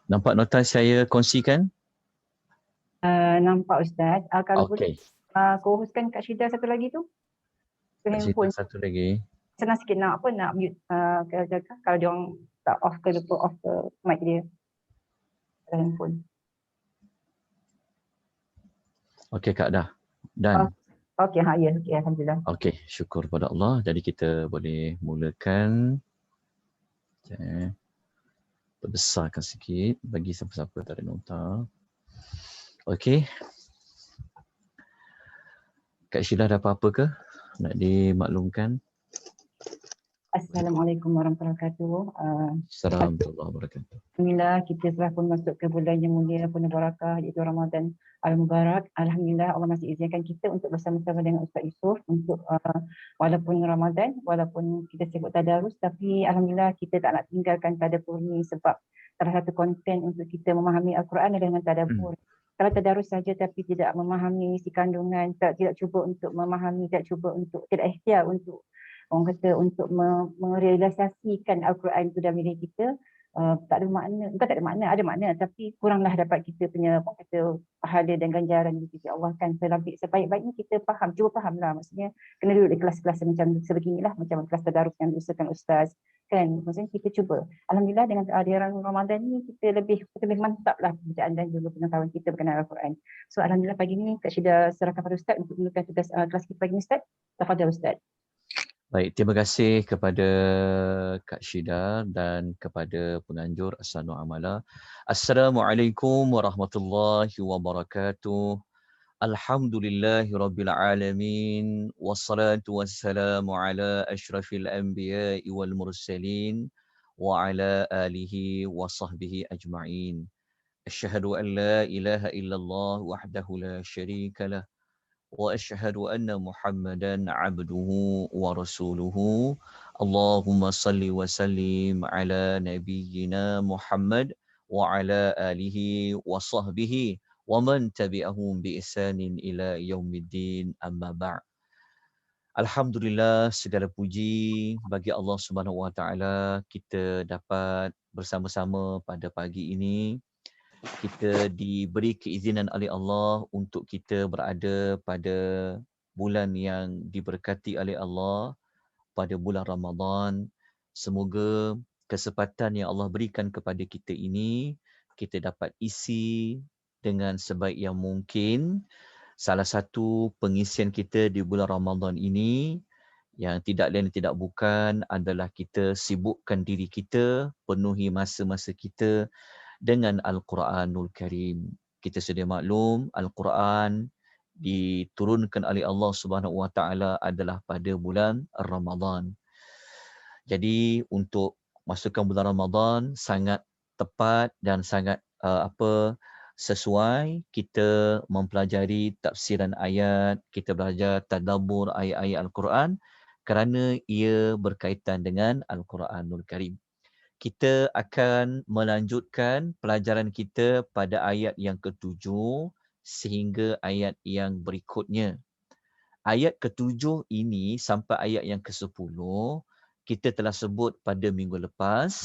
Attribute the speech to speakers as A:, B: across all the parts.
A: Nampak nota saya kongsikan?
B: Nampak Ustaz. Kalau boleh
A: Okey.
B: co-hostkan Kak Syida satu lagi tu. Ke
A: Kat situ
B: handphone.
A: satu lagi.
B: Senang sikit nak mute kalau dia orang tak off ke lupa off ke mic dia ke handphone.
A: Okey Kak, dah.
B: Oh,
A: Dan
B: okey, ya, okey, alhamdulillah.
A: okey, syukur pada Allah. Jadi kita boleh mulakan. Okay. Perbesarkan sikit bagi siapa-siapa tak ada nota. Okey. Kak Syida ada apa-apa ke nak dimaklumkan?
B: Assalamualaikum warahmatullahi wabarakatuh.
A: Assalamualaikum warahmatullahi wabarakatuh.
B: Alhamdulillah kita telah pun masuk ke bulan yang mulia penuh barakah iaitu Ramadan Al-Mubarak. Alhamdulillah Allah masih izinkan kita untuk bersama-sama dengan Ustaz Yusof untuk walaupun Ramadan, walaupun kita sibuk tadarus, tapi Alhamdulillah kita tak nak tinggalkan tadabbur ni sebab salah satu konten untuk kita memahami Al-Quran adalah dengan tadabbur. Kalau tadarus saja tapi tidak memahami isi kandungan, tidak cuba untuk memahami, tidak ikhtiar untuk orang kata untuk merealisasikan Al-Quran itu dalam diri kita, tak ada makna, bukan tak ada makna, ada makna tapi kuranglah dapat kita punya apa kata pahala dan ganjaran di sisi Allah kan. Sebaik-baiknya kita faham, cuba faham lah, maksudnya kena duduk di kelas-kelas macam sebeginilah, macam kelas tadarus yang diusahakan Ustaz kan. Maksudnya kita cuba, Alhamdulillah dengan kehadiran Ramadan ni kita lebih mantap lah bacaan dan juga pengetahuan kita berkenaan Al-Quran. So Alhamdulillah pagi ni Kak Syida serahkan pada Ustaz untuk mulakan tugas kelas kita pagi ni Ustaz. Tafadhal Ustaz.
A: Baik, terima kasih kepada Kak Syida dan kepada penganjur Ahsanul Amala. Assalamualaikum warahmatullahi wabarakatuh. Alhamdulillahirabbil alamin wassalatu wassalamu ala asyrafil anbiya'i wal mursalin wa ala alihi wa sahbihi ajma'in. Asyhadu an la ilaha illallah wahdahu la syarika lah وأشهد أن محمدا عبده ورسوله اللهم صل وسلم على نبينا محمد وعلى آله وصحبه ومن تبعهم بإحسان إلى يوم الدين أما بعد. Alhamdulillah, segala puji bagi Allah Subhanahu Wa Taala, kita dapat bersama-sama pada pagi ini. Kita diberi keizinan oleh Allah untuk kita berada pada bulan yang diberkati oleh Allah, pada bulan Ramadan. Semoga kesempatan yang Allah berikan kepada kita ini, kita dapat isi dengan sebaik yang mungkin. Salah satu pengisian kita di bulan Ramadan ini, yang tidak lain tidak bukan adalah kita sibukkan diri kita, penuhi masa-masa kita dengan Al-Quranul Karim. Kita sedia maklum, Al-Quran diturunkan oleh Allah Subhanahu Wa Taala adalah pada bulan Ramadan. Jadi untuk masukkan bulan Ramadan sangat tepat dan sangat sesuai kita mempelajari tafsiran ayat, kita belajar tadabbur ayat-ayat Al-Quran kerana ia berkaitan dengan Al-Quranul Karim. Kita akan melanjutkan pelajaran kita pada ayat yang ke-7 sehingga ayat yang berikutnya. Ayat ke-7 ini sampai ayat yang ke-10, kita telah sebut pada minggu lepas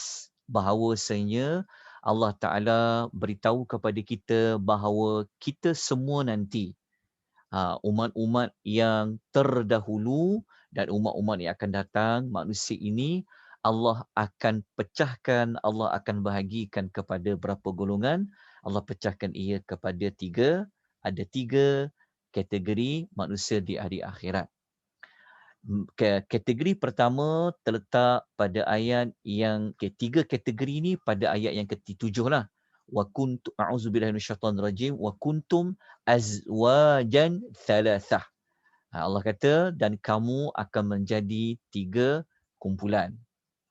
A: bahawasanya Allah Ta'ala beritahu kepada kita bahawa kita semua nanti, umat-umat yang terdahulu dan umat-umat yang akan datang, manusia ini Allah akan pecahkan, Allah akan bahagikan kepada berapa golongan? Allah pecahkan ia kepada 3. Ada 3 kategori manusia di hari akhirat. Kategori pertama terletak pada ayat yang 3 kategori ini pada ayat yang ke-7 lah. Wa kuntum a'udzubillahi minasyaitonir rajim wa kuntum azwajan thalathah. Allah kata dan kamu akan menjadi 3 kumpulan.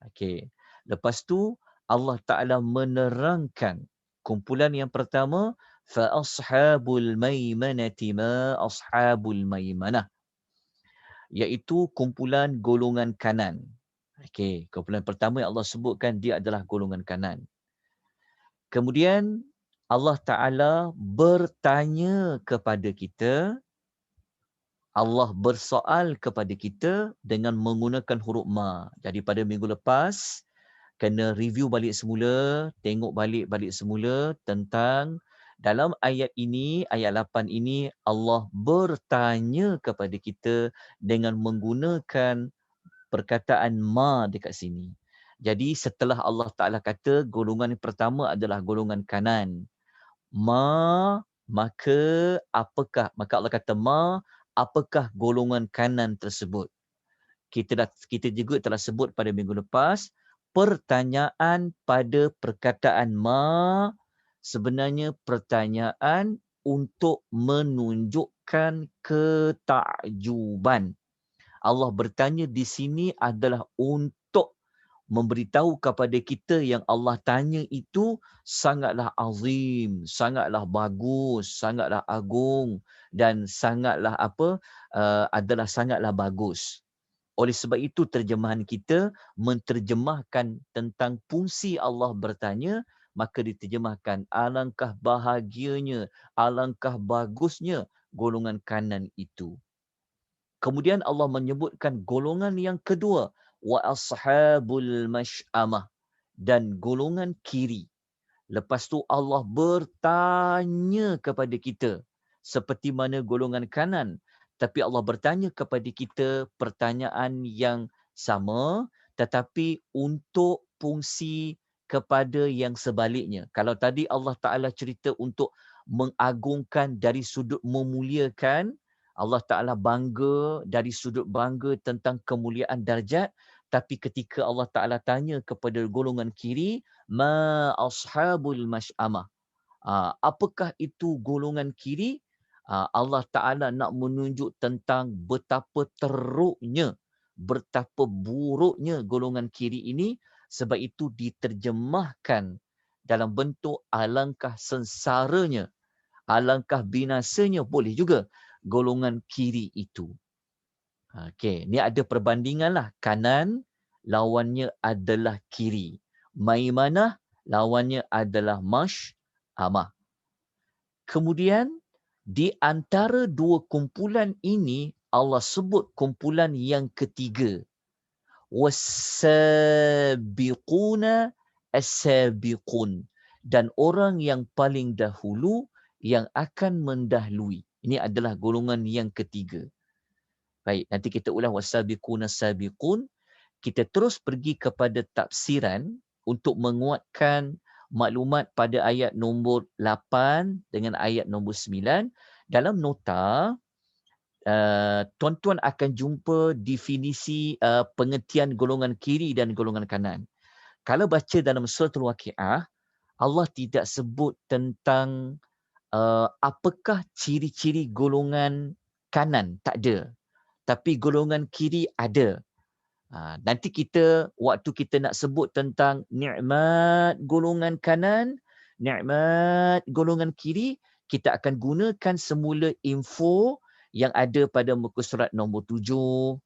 A: Okey. Lepas tu Allah Taala menerangkan kumpulan yang pertama, fa ashabul maimanati ma ashabul maimanah, iaitu kumpulan golongan kanan. Okey, kumpulan pertama yang Allah sebutkan dia adalah golongan kanan. Kemudian Allah Taala bertanya kepada kita, Allah bersoal kepada kita dengan menggunakan huruf ma. Jadi pada minggu lepas kena review balik semula, tengok balik semula tentang dalam ayat ini, ayat 8 ini Allah bertanya kepada kita dengan menggunakan perkataan ma dekat sini. Jadi setelah Allah Ta'ala kata golongan yang pertama adalah golongan kanan. Maka apakah? Maka Allah kata apakah golongan kanan tersebut? Kita juga telah sebut pada minggu lepas, pertanyaan pada perkataan sebenarnya pertanyaan untuk menunjukkan ketakjuban. Allah bertanya di sini adalah untuk memberitahu kepada kita yang Allah tanya itu sangatlah azim, sangatlah bagus, sangatlah agung dan sangatlah adalah sangatlah bagus. Oleh sebab itu terjemahan kita menterjemahkan tentang fungsi Allah bertanya, maka diterjemahkan alangkah bahagianya, alangkah bagusnya golongan kanan itu. Kemudian Allah menyebutkan golongan yang kedua, wa ashabul mash'amah, dan golongan kiri. Lepas tu Allah bertanya kepada kita seperti mana golongan kanan. Tapi Allah bertanya kepada kita pertanyaan yang sama tetapi untuk fungsi kepada yang sebaliknya. Kalau tadi Allah Ta'ala cerita untuk mengagungkan dari sudut memuliakan, Allah Ta'ala bangga dari sudut bangga tentang kemuliaan darjat. Tapi ketika Allah Ta'ala tanya kepada golongan kiri, ma ashabul mash'amah. Apakah itu golongan kiri? Allah Ta'ala nak menunjuk tentang betapa teruknya, betapa buruknya golongan kiri ini. Sebab itu diterjemahkan dalam bentuk alangkah sengsaranya, alangkah binasanya boleh juga golongan kiri itu. Okey, ni ada perbandingan lah. Kanan lawannya adalah kiri. Maimanah lawannya adalah mash'amah. Kemudian di antara dua kumpulan ini Allah sebut kumpulan yang ketiga. Was-sabiquna as-sabiqun, dan orang yang paling dahulu yang akan mendahului. Ini adalah golongan yang ketiga. Baik, nanti kita ulang was-sabiquna as-sabiqun. Kita terus pergi kepada tafsiran untuk menguatkan maklumat pada ayat nombor 8 dengan ayat nombor 9. Dalam nota, tuan-tuan akan jumpa definisi pengertian golongan kiri dan golongan kanan. Kalau baca dalam surah Al-Waqi'ah, Allah tidak sebut tentang apakah ciri-ciri golongan kanan, tak ada. Tapi golongan kiri ada. Nanti waktu kita nak sebut tentang nikmat golongan kanan, nikmat golongan kiri, kita akan gunakan semula info yang ada pada muka surat nombor 7,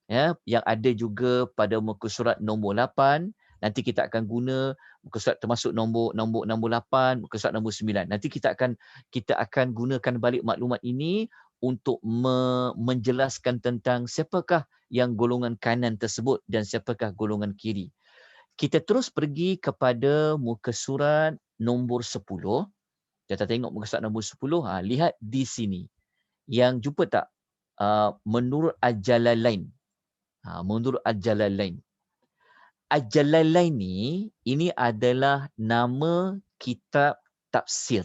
A: ya, yang ada juga pada muka surat nombor 8. Nanti kita akan guna muka surat termasuk nombor 8, muka surat nombor 9. Nanti kita akan gunakan balik maklumat ini untuk menjelaskan tentang siapakah yang golongan kanan tersebut dan siapakah golongan kiri. Kita terus pergi kepada muka surat nombor 10. Kita tengok muka surat nombor 10. Lihat di sini. Yang jumpa tak? Menurut Al-Jalalain. Menurut Al-Jalalain. Al-Jalalain ini adalah nama kitab tafsir.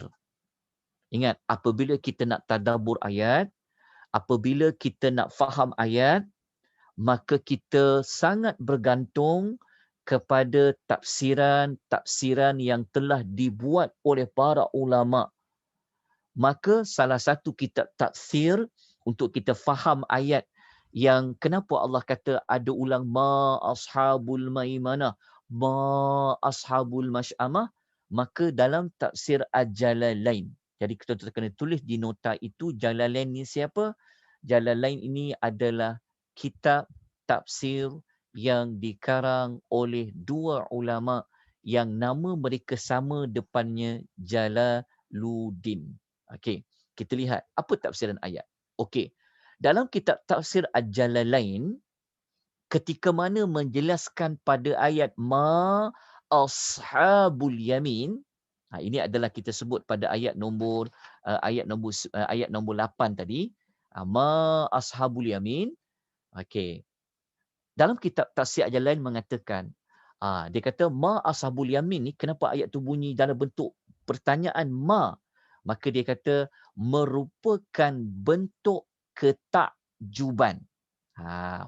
A: Ingat, apabila kita nak tadabbur ayat, apabila kita nak faham ayat, maka kita sangat bergantung kepada tafsiran-tafsiran yang telah dibuat oleh para ulama. Maka salah satu kitab tafsir untuk kita faham ayat yang kenapa Allah kata ada ulang ma ashabul maimanah, ma ashabul mash'amah, maka dalam tafsir Al-Jalalain. Jadi kita kena tulis di nota itu Jalalain ni siapa? Jalalain ini adalah kitab tafsir yang dikarang oleh dua ulama yang nama mereka sama depannya Jalaluddin. Okey, kita lihat apa tafsiran ayat. Okey, dalam kitab tafsir Al-Jalalain, ketika mana menjelaskan pada ayat ma ashabul yamin, ini adalah kita sebut pada ayat nombor ayat nombor 8 tadi, ma ashabul yamin. Okey. Dalam kitab tafsir yang lain mengatakan, dia kata ma ashabul yamin ni kenapa ayat tu bunyi dalam bentuk pertanyaan ma? Maka dia kata merupakan bentuk ketakjuban.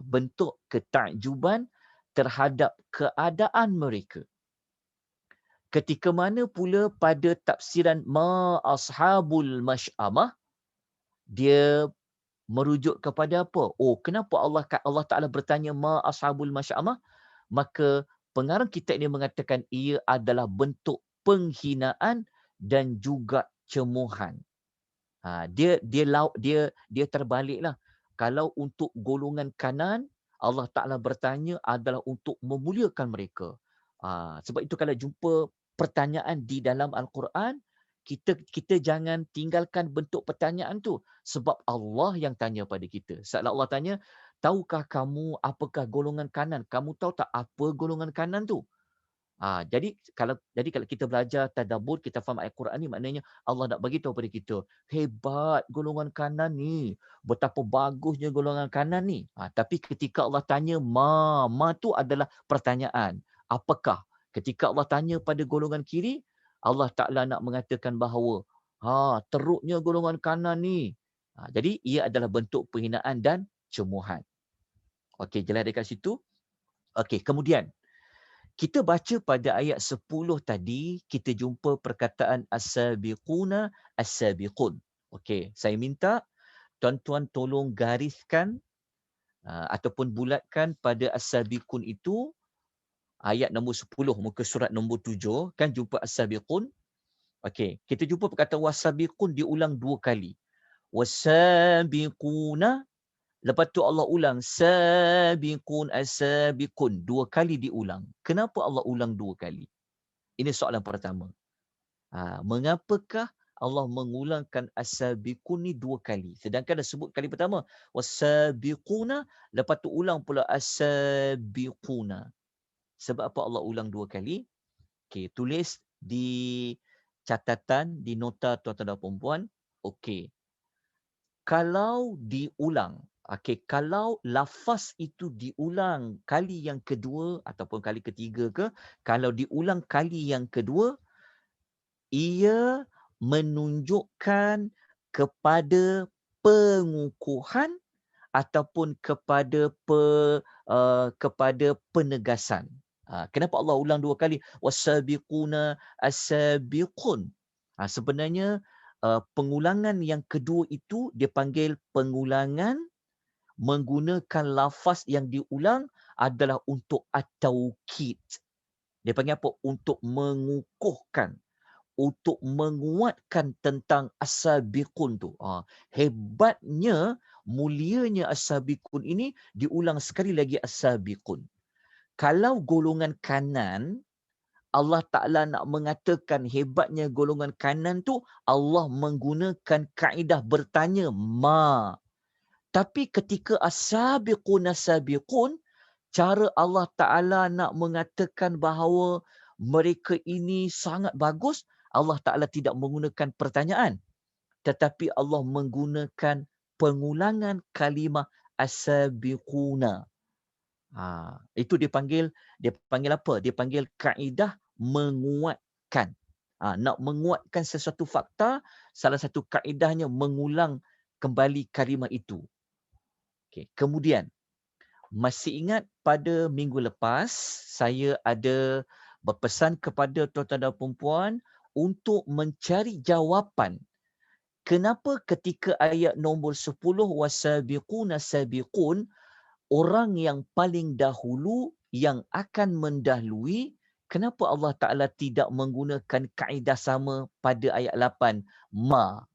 A: Bentuk ketakjuban terhadap keadaan mereka. Ketika mana pula pada tafsiran ma ashabul masy'amah, dia merujuk kepada apa? Oh, kenapa Allah Ta'ala bertanya ma ashabul masy'amah? Maka pengarang kitab ini mengatakan ia adalah bentuk penghinaan dan juga cemuhan. Dia terbaliklah. Kalau untuk golongan kanan, Allah Ta'ala bertanya adalah untuk memuliakan mereka. Sebab itu kalau jumpa pertanyaan di dalam Al-Quran, kita jangan tinggalkan bentuk pertanyaan tu. Sebab Allah yang tanya pada kita. Seolah Allah tanya, tahukah kamu apakah golongan kanan? Kamu tahu tak apa golongan kanan tu? Jadi kalau kita belajar tadabbur, kita faham ayat Quran ni, maknanya Allah nak bagi tahu pada kita, hebat golongan kanan ni, betapa bagusnya golongan kanan ni. Tapi ketika Allah tanya ma tu adalah pertanyaan. Apakah? Ketika Allah tanya pada golongan kiri, Allah Ta'ala nak mengatakan bahawa teruknya golongan kanan ni. Jadi ia adalah bentuk penghinaan dan cemuhan. Okey, jelas dekat situ. Okey, kemudian kita baca pada ayat 10 tadi, kita jumpa perkataan as-sabiquna as-sabiqun. Okey, saya minta tuan-tuan tolong gariskan ataupun bulatkan pada as-sabiqun itu ayat nombor 10 muka surat nombor 7 kan jumpa as-sabiqun. Okey, kita jumpa perkataan was-sabiqun diulang 2 kali. Was-sabiquna, lepas tu Allah ulang sabiqun as-sabiqun, 2 kali diulang. Kenapa Allah ulang 2 kali? Ini soalan pertama. Mengapakah Allah mengulangkan as-sabiqun ni 2 kali? Sedangkan dah sebut kali pertama was-sabiquna, lepas tu ulang pula as-sabiquna. Sebab apa Allah ulang 2 kali? Okey, tulis di catatan, di nota tuan-tuan dan puan-puan. Okey. Kalau diulang, kalau lafaz itu diulang kali yang kedua ataupun kali ketiga ke, kalau diulang kali yang kedua, ia menunjukkan kepada pengukuhan ataupun kepada penegasan. Kenapa Allah ulang 2 kali? Wasabiquna as-sabiqun. Sebenarnya pengulangan yang kedua itu dia panggil pengulangan menggunakan lafaz yang diulang adalah untuk at-taukid. Dia panggil apa? Untuk mengukuhkan, untuk menguatkan tentang as-sabiqun tu. Hebatnya, mulianya as-sabiqun ini diulang sekali lagi as-sabiqun. Kalau golongan kanan, Allah Ta'ala nak mengatakan hebatnya golongan kanan tu, Allah menggunakan kaedah bertanya ma. Tapi ketika as-sabiqun as-sabiqun, cara Allah Ta'ala nak mengatakan bahawa mereka ini sangat bagus, Allah Ta'ala tidak menggunakan pertanyaan. Tetapi Allah menggunakan pengulangan kalimah as-sabiquna. Itu dipanggil apa? Dia panggil kaedah menguatkan. Nak menguatkan sesuatu fakta, salah satu kaedahnya mengulang kembali kalimah itu. Okay. Kemudian, masih ingat pada minggu lepas, saya ada berpesan kepada tuan-tuan dan puan-puan untuk mencari jawapan. Kenapa ketika ayat nombor 10, wasabiquna sabiqun, orang yang paling dahulu yang akan mendahului, kenapa Allah Ta'ala tidak menggunakan kaedah sama pada ayat 8, ma?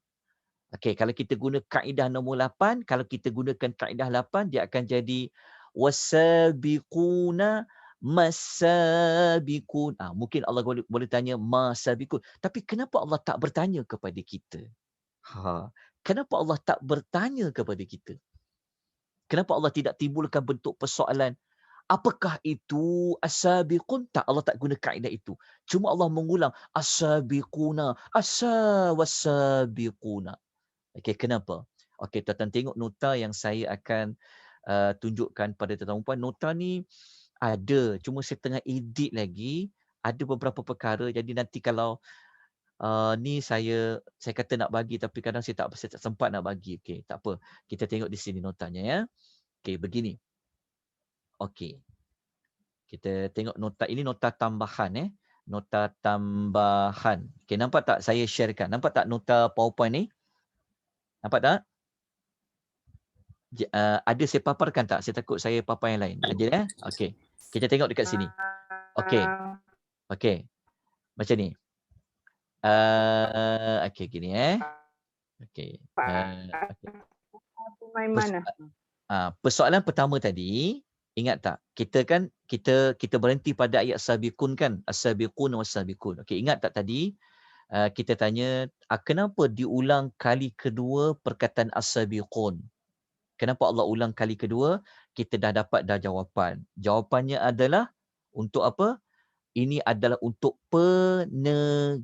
A: Okey, kalau kita guna kaedah nombor 8, kalau kita gunakan kaedah 8, dia akan jadi wasabiquna masabiqun. Mungkin Allah boleh tanya masabiqun. Tapi kenapa Allah tak bertanya kepada kita? Kenapa Allah tak bertanya kepada kita? Kenapa Allah tidak timbulkan bentuk persoalan? Apakah itu as-sabiqun? Tak, Allah tak guna kaedah itu. Cuma Allah mengulang as-sabiquna, was-sabiquna. Okey, kenapa? Okey, tuan-tuan tengok nota yang saya akan tunjukkan pada tuan-tuan puan. Nota ni ada, cuma saya tengah edit lagi. Ada beberapa perkara, jadi nanti kalau ni saya kata nak bagi tapi kadang saya tak sempat nak bagi. Okey, tak apa. Kita tengok di sini notanya ya. Okey, begini. Okey. Kita tengok nota ini, nota tambahan Nota tambahan. Okey, nampak tak saya sharekan? Nampak tak nota PowerPoint ni? Nampak tak? Ada saya paparkan tak? Saya takut saya papar yang lain. Ada Okey. Kita tengok dekat sini. Okey. Okey. Macam ni. Okey, gini Okey. Okey.
C: Main mana?
A: Persoalan pertama tadi, ingat tak? Kita berhenti pada ayat sabiqun kan? As-sabiqun was-sabiqun. Okey, ingat tak tadi kita tanya kenapa diulang kali kedua perkataan as-sabiqun? Kenapa Allah ulang kali kedua? Kita dah dapat jawapan. Jawapannya adalah untuk apa? Ini adalah untuk penegasan.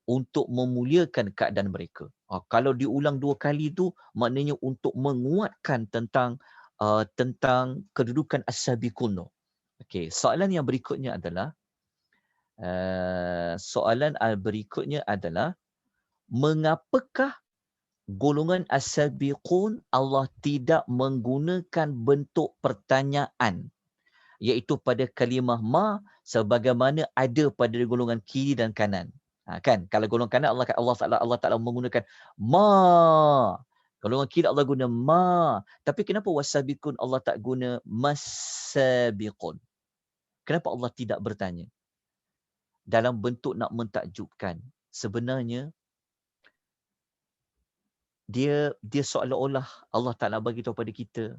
A: Untuk memuliakan keadaan mereka. Kalau diulang 2 kali tu maknanya untuk menguatkan tentang kedudukan as-sabiqun tu. Okey, soalan yang berikutnya adalah mengapakah golongan as-sabiqun Allah tidak menggunakan bentuk pertanyaan iaitu pada kalimah ma sebagaimana ada pada golongan kiri dan kanan. Kan kalau golongan kanan Allah Taala menggunakan ma. Golongan kiri Allah guna ma. Tapi kenapa wasabiqun Allah tak guna masabiqun? Kenapa Allah tidak bertanya? Dalam bentuk nak mentakjubkan. Sebenarnya dia seolah-olah Allah Taala bagi tahu pada kita.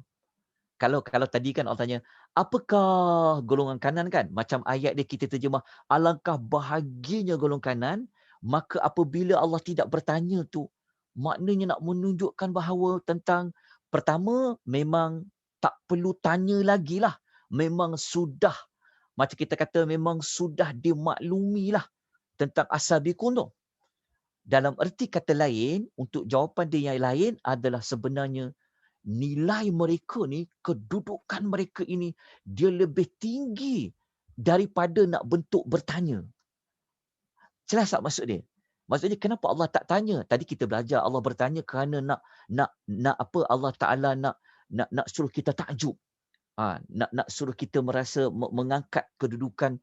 A: Kalau tadi kan Allah tanya, apakah golongan kanan kan? Macam ayat dia kita terjemah, alangkah bahagianya golongan kanan, maka apabila Allah tidak bertanya tu, maknanya nak menunjukkan bahawa tentang pertama, memang tak perlu tanya lagi lah. Memang sudah, macam kita kata memang sudah dimaklumilah tentang as-sabiqun tu. Dalam erti kata lain, untuk jawapan dia yang lain adalah sebenarnya nilai mereka ni, kedudukan mereka ini, dia lebih tinggi daripada nak bentuk bertanya. Jelas tak maksud dia? Maksudnya kenapa Allah tak tanya? Tadi kita belajar Allah bertanya kerana nak apa Allah Taala nak suruh kita takjub. Nak suruh kita merasa mengangkat kedudukan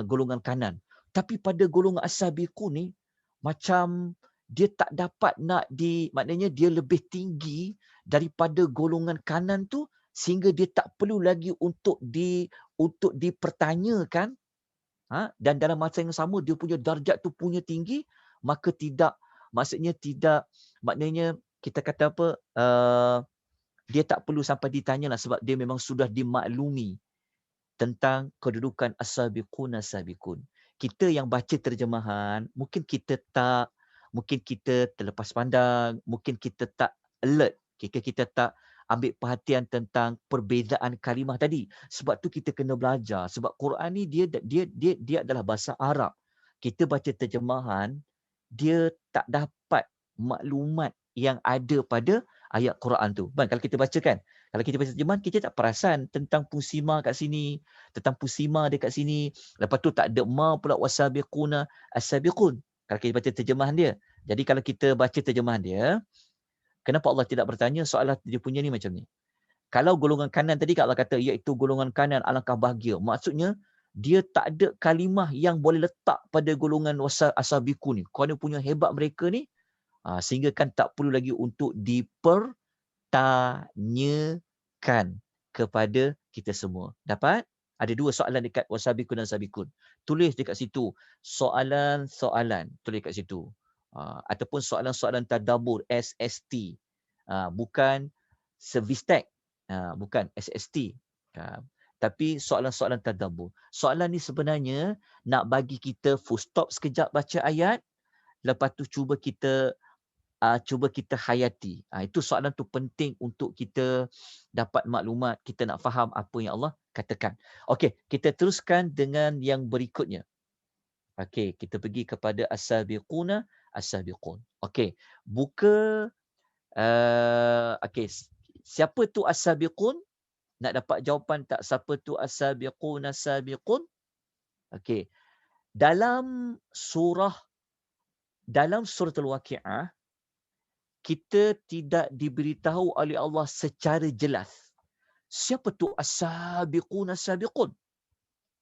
A: golongan kanan. Tapi pada golongan as-sabiqun ni macam dia tak dapat maknanya dia lebih tinggi daripada golongan kanan tu sehingga dia tak perlu lagi untuk dipertanyakan. Dan dalam masa yang sama dia punya darjat tu punya tinggi, maka maknanya kita kata apa, dia tak perlu sampai ditanya lah sebab dia memang sudah dimaklumi tentang kedudukan as-sabiqun as-sabiqun. Kita yang baca terjemahan, mungkin kita terlepas pandang, mungkin kita tak alert, kita tak ambil perhatian tentang perbezaan kalimah tadi. Sebab tu kita kena belajar. Sebab Quran ni dia adalah bahasa Arab. Kita baca terjemahan, dia tak dapat maklumat yang ada pada ayat Quran tu. Kalau kita baca kan, kalau kita baca terjemahan, kita tak perasan tentang pusima kat sini, tentang pusima dia kat sini. Lepas tu tak ada ma pula wasabiquna as-sabiqun. Kalau kita baca terjemahan dia. Jadi kalau kita baca terjemahan dia, kenapa Allah tidak bertanya? Soalan dia punya ni macam ni. Kalau golongan kanan tadi Allah kata, iaitu golongan kanan alangkah bahagia. Maksudnya, dia tak ada kalimah yang boleh letak pada golongan as-sabiqun ni. Kerana punya hebat mereka ni, sehingga kan tak perlu lagi untuk dipertanyakan kepada kita semua. Dapat? Ada 2 soalan dekat wasabiqun dan sabiqun. Tulis dekat situ soalan-soalan. Tulis dekat situ. Ataupun soalan-soalan tadabbur, SST. Bukan service tag. Bukan SST. Tapi soalan-soalan tadabbur. Soalan ni sebenarnya nak bagi kita full stop sekejap baca ayat. Lepas tu cuba kita cuba kita hayati. Itu soalan tu penting untuk kita dapat maklumat, kita nak faham apa yang Allah katakan. Okey, kita teruskan dengan yang berikutnya. Okey, kita pergi kepada as-sabiquna as-sabiqun. Okey, buka okey, siapa tu as-sabiqun? Nak dapat jawapan tak siapa tu as-sabiquna as-sabiqun? Okey, dalam suratul Waqiah kita tidak diberitahu oleh Allah secara jelas siapa tu as-sabiqun as-sabiqun.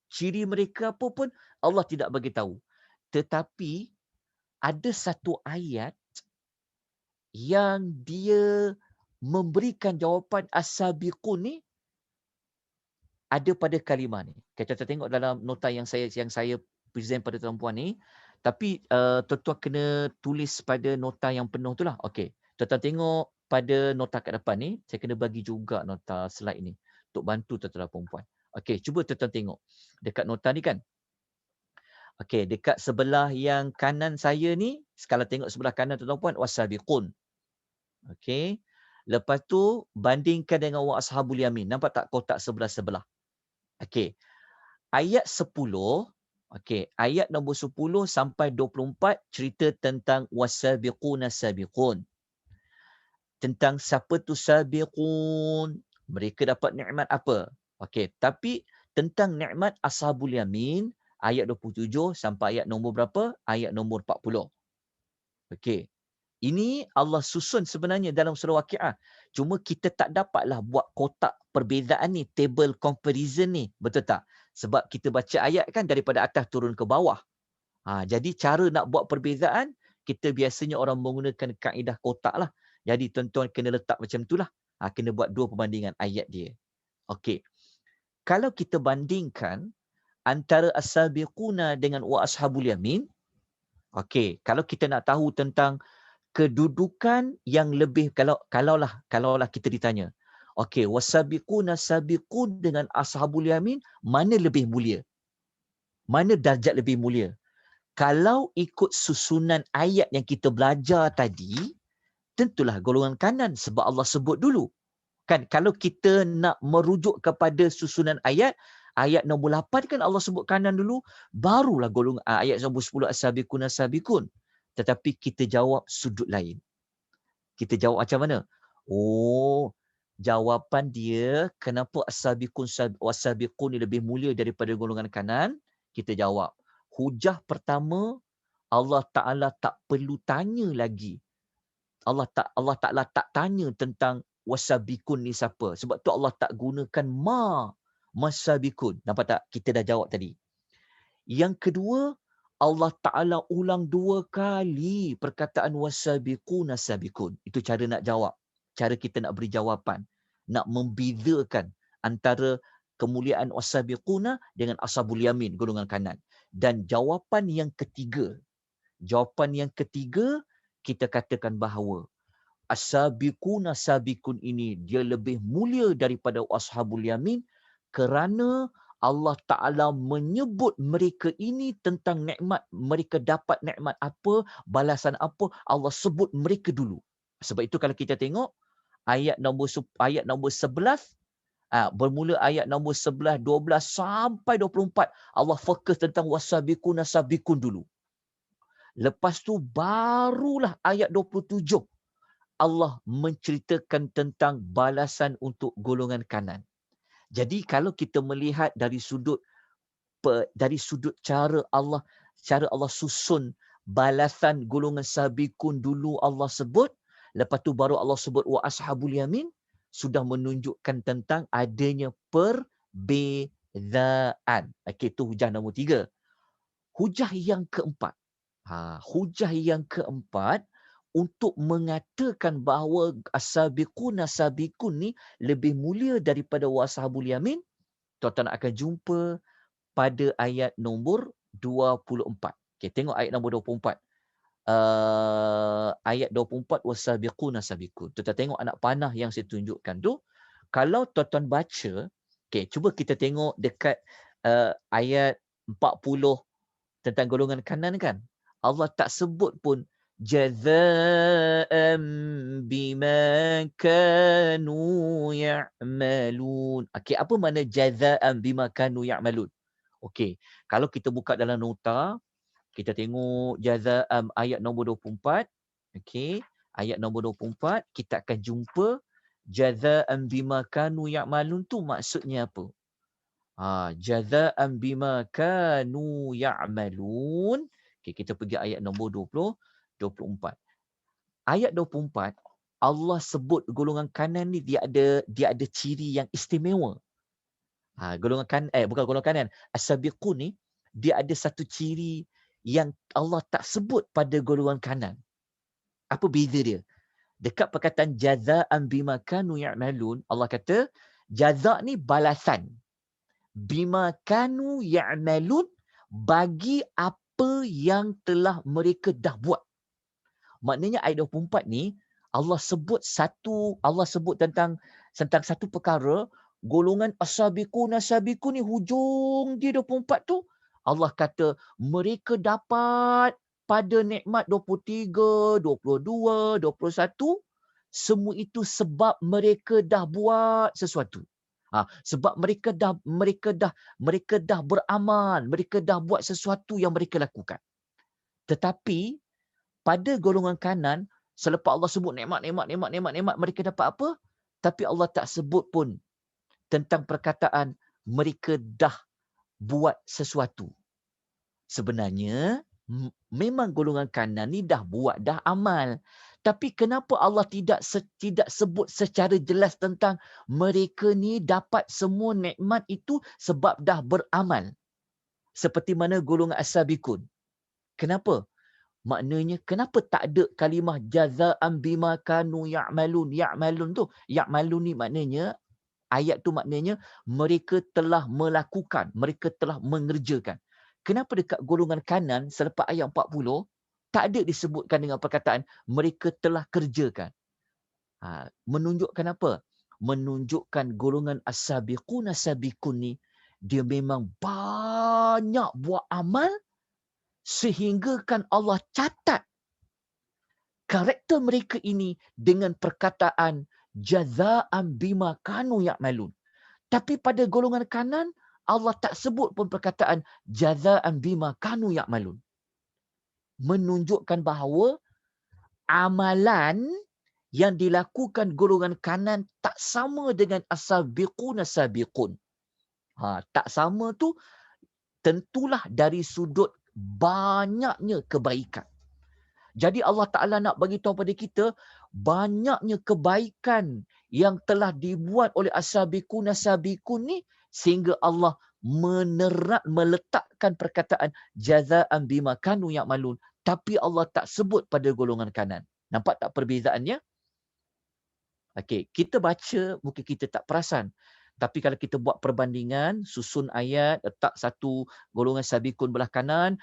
A: Ciri mereka apa pun Allah tidak bagi tahu. Tetapi ada satu ayat yang dia memberikan jawapan as-sabiqun ni ada pada kalimah ni. Kita tengok dalam nota yang saya present pada tuan-puan ni, tapi tuan-tuan kena tulis pada nota yang penuh tu lah. Okey, tuan-tuan tengok pada nota kat depan ni, saya kena bagi juga nota slide ni untuk bantu tuan-tuan dan puan-puan. Okey, cuba tuan-tuan tengok dekat nota ni kan. Okey, dekat sebelah yang kanan saya ni, kalau tengok sebelah kanan tuan-tuan puan, wasabiqun. Okey. Lepas tu bandingkan dengan wa ashabul yamin. Nampak tak kotak sebelah-sebelah? Okey. Ayat 10, okey, ayat nombor 10 sampai 24 cerita tentang wasabiquna sabiqun. Tentang siapa tu sabiqun, mereka dapat nikmat apa? Okey, tapi tentang nikmat ashabul yamin ayat 27 sampai ayat nombor berapa? Ayat nombor 40. Okey. Ini Allah susun sebenarnya dalam surah Waqiah. Cuma kita tak dapatlah buat kotak perbezaan ni, table comparison ni. Betul tak? Sebab kita baca ayat kan daripada atas turun ke bawah. Jadi cara nak buat perbezaan, kita biasanya orang menggunakan kaedah kotak lah. Jadi tuan-tuan kena letak macam tu lah. Kena buat dua perbandingan ayat dia. Okey. Kalau kita bandingkan antara as-sabiquna dengan wa ashabul yamin, okey, kalau kita nak tahu tentang kedudukan yang lebih, kalaulah kita ditanya, okey, wasabiquna sabiqun dengan ashabul yamin mana lebih mulia? Mana darjat lebih mulia? Kalau ikut susunan ayat yang kita belajar tadi, tentulah golongan kanan sebab Allah sebut dulu. Kan kalau kita nak merujuk kepada susunan ayat, ayat nombor 8 kan Allah sebut kanan dulu, barulah golongan ayat nombor 10 as-sabiquna sabiqun. Tetapi kita jawab sudut lain. Kita jawab macam mana? Oh, jawapan dia kenapa as-sabiqun was-sabiqun ni lebih mulia daripada golongan kanan? Kita jawab, hujah pertama, Allah Taala tak perlu tanya lagi. Allah Taala tak tanya tentang was-sabiqun ni siapa. Sebab tu Allah tak gunakan mas-sabiqun. Nampak tak? Kita dah jawab tadi. Yang kedua, Allah Ta'ala ulang 2 kali perkataan wasabiquna sabiqun. Itu cara nak jawab. Cara kita nak beri jawapan. Nak membezakan antara kemuliaan wasabiquna dengan ashabul yamin, golongan kanan. Dan jawapan yang ketiga, kita katakan bahawa as-sabiquna sabiqun ini dia lebih mulia daripada ashabul yamin kerana Allah Ta'ala menyebut mereka ini tentang nikmat. Mereka dapat nikmat apa, balasan apa, Allah sebut mereka dulu. Sebab itu kalau kita tengok, ayat nombor 11, bermula ayat nombor 11, 12 sampai 24, Allah fokus tentang wasabiquna sabiqun dulu. Lepas tu barulah ayat 27, Allah menceritakan tentang balasan untuk golongan kanan. Jadi kalau kita melihat dari sudut cara Allah susun balasan golongan sabiqun dulu Allah sebut, lepas tu baru Allah sebut wa ashabul yamin, sudah menunjukkan tentang adanya perbezaan. Okey, itu hujah nombor 3. Hujah yang keempat. Hujah yang keempat untuk mengatakan bahawa as-sabiquna sabiqun ni lebih mulia daripada washabul yamin, tuan-tuan akan jumpa pada ayat nombor 24. Okey, tengok ayat nombor 24. Ayat 24 wasabiquna sabiqun. Tuan-tuan tengok anak panah yang saya tunjukkan tu. Kalau tuan-tuan baca, okey, cuba kita tengok dekat ayat 40 tentang golongan kanan kan. Allah tak sebut pun Jazaa'an bima kanu ya'malun. Okey, apa makna jazaa'an bima kanu ya'malun? Okey, kalau kita buka dalam nota, kita tengok jazaa'an ayat nombor 24. Okey, ayat nombor 24, kita akan jumpa jazaa'an bima kanu ya'malun tu maksudnya apa? Jazaa'an bima kanu ya'malun. Okey, kita pergi ayat nombor 24. Ayat 24, Allah sebut golongan kanan ni dia ada ciri yang istimewa. Bukan golongan kanan. As-sabiqun ni dia ada satu ciri yang Allah tak sebut pada golongan kanan. Apa beza dia? Dekat perkataan jazaa'an bima kanu ya'malun, Allah kata jaza' ni balasan. Bima kanu ya'malun, bagi apa yang telah mereka dah buat. Maknanya ayat 24 ni Allah sebut tentang satu perkara, golongan as-sabiqun ni hujung dia 24 tu Allah kata mereka dapat pada nikmat 23, 22, 21, semua itu sebab mereka dah buat sesuatu. Sebab mereka dah beramal, mereka dah buat sesuatu yang mereka lakukan. Tetapi pada golongan kanan, selepas Allah sebut nikmat, mereka dapat apa? Tapi Allah tak sebut pun tentang perkataan mereka dah buat sesuatu. Sebenarnya, memang golongan kanan ni dah buat, dah amal. Tapi kenapa Allah tidak sebut secara jelas tentang mereka ni dapat semua nikmat itu sebab dah beramal? Seperti mana golongan as-sabiqun. Kenapa? Maknanya kenapa tak ada kalimah jazaa'an bima kanu ya'malun? Ya'malun tu, ya'malun ni maknanya, ayat tu maknanya mereka telah melakukan, mereka telah mengerjakan. Kenapa dekat golongan kanan selepas ayat 40 tak ada disebutkan dengan perkataan mereka telah kerjakan? Menunjukkan apa? Menunjukkan golongan as-sabiqun ni dia memang banyak buat amal sehingga kan Allah catat karakter mereka ini dengan perkataan jazaa'an bima kanu ya'malun. Tapi pada golongan kanan, Allah tak sebut pun perkataan jazaa'an bima kanu ya'malun. Menunjukkan bahawa amalan yang dilakukan golongan kanan tak sama dengan as-sabiqun. Tak sama tu tentulah dari sudut banyaknya kebaikan. Jadi Allah Ta'ala nak bagi tahu pada kita banyaknya kebaikan yang telah dibuat oleh as-sabiqun ni sehingga Allah meletakkan perkataan jazaa'an bima kanu ya'malun, tapi Allah tak sebut pada golongan kanan. Nampak tak perbezaannya? Okey, kita baca mungkin kita tak perasan. Tapi kalau kita buat perbandingan, susun ayat, letak satu golongan sabiqun belah kanan,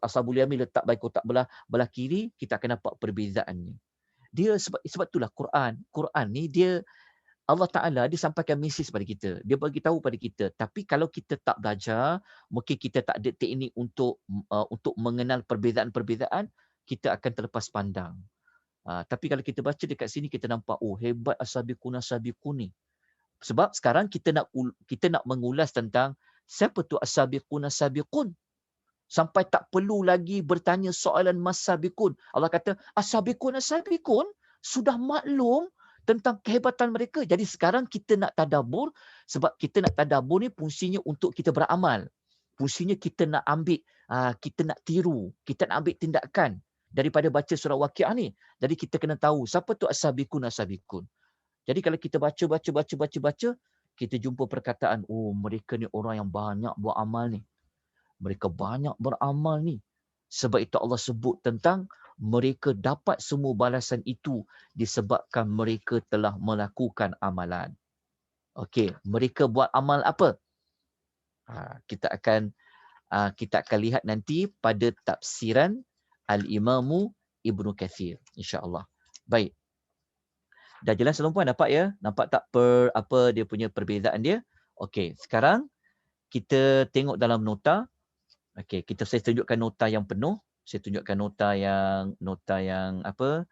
A: ashabul yamin letak baik kotak belah kiri, kita akan nampak perbezaannya. Dia sebab itulah Quran ni dia Allah Ta'ala dia sampaikan mesej pada kita. Dia bagi tahu pada kita. Tapi kalau kita tak belajar, mungkin kita tak ada teknik untuk mengenal perbezaan-perbezaan, kita akan terlepas pandang. Tapi kalau kita baca dekat sini, kita nampak, hebat as-sabiqun ni. Sebab sekarang kita nak mengulas tentang siapa tu as-sabiqun. Sampai tak perlu lagi bertanya soalan mas-sabiqun. Allah kata as-sabiqun sudah maklum tentang kehebatan mereka. Jadi sekarang kita nak tadabbur, sebab kita nak tadabbur ni fungsinya untuk kita beramal. Fungsinya kita nak ambil, kita nak tiru, kita nak ambil tindakan daripada baca surah Waqiah ni. Jadi kita kena tahu siapa tu as-sabiqun. Jadi kalau kita baca, kita jumpa perkataan, mereka ni orang yang banyak buat amal ni. Mereka banyak beramal ni. Sebab itu Allah sebut tentang mereka dapat semua balasan itu disebabkan mereka telah melakukan amalan. Okey, mereka buat amal apa? Kita akan lihat nanti pada tafsiran Al-Imamu Ibnu Kathir, insya-Allah. Baik. Dah jelas tuan-tuan dapat ya? Nampak tak apa dia punya perbezaan dia? Okey, sekarang kita tengok dalam nota. Okey, saya tunjukkan nota yang penuh. Saya tunjukkan nota yang apa?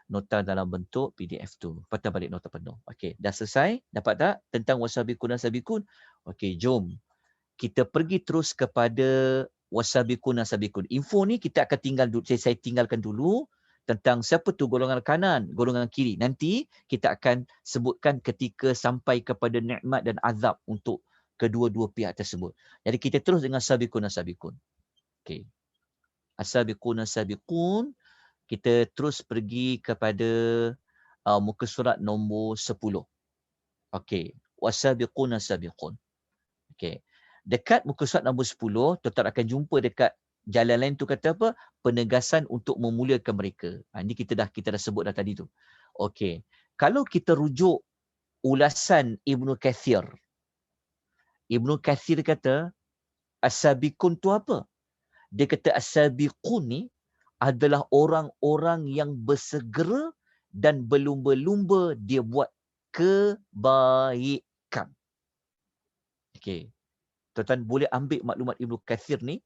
A: Nota dalam bentuk PDF tu. Patah balik nota penuh. Okey, dah selesai? Dapat tak tentang wasabiqun nasabiqun? Okey, jom kita pergi terus kepada wasabiqun nasabiqun. Info ni kita akan tinggal dulu, saya tinggalkan dulu tentang siapa tu golongan kanan, golongan kiri. Nanti kita akan sebutkan ketika sampai kepada nikmat dan azab untuk kedua-dua pihak tersebut. Jadi kita terus dengan sabiqun nasabiqun. Okey. As-sabiqun nasabiqun, kita terus pergi kepada muka surat nombor 10. Okey. Wasabiqun nasabiqun. Okey. Dekat muka surat nombor 10, tuan-tuan akan jumpa dekat jalan lain tu kata apa? Penegasan untuk memuliakan mereka. Ini kita dah sebut dah tadi tu. Okey. Kalau kita rujuk ulasan Ibnu Kathir. Ibnu Kathir kata, as-sabiqun tu apa? Dia kata as-sabiqun ni adalah orang-orang yang bersegera dan berlumba-lumba dia buat kebaikan. Okey. Tuan-tuan boleh ambil maklumat Ibnu Kathir ni,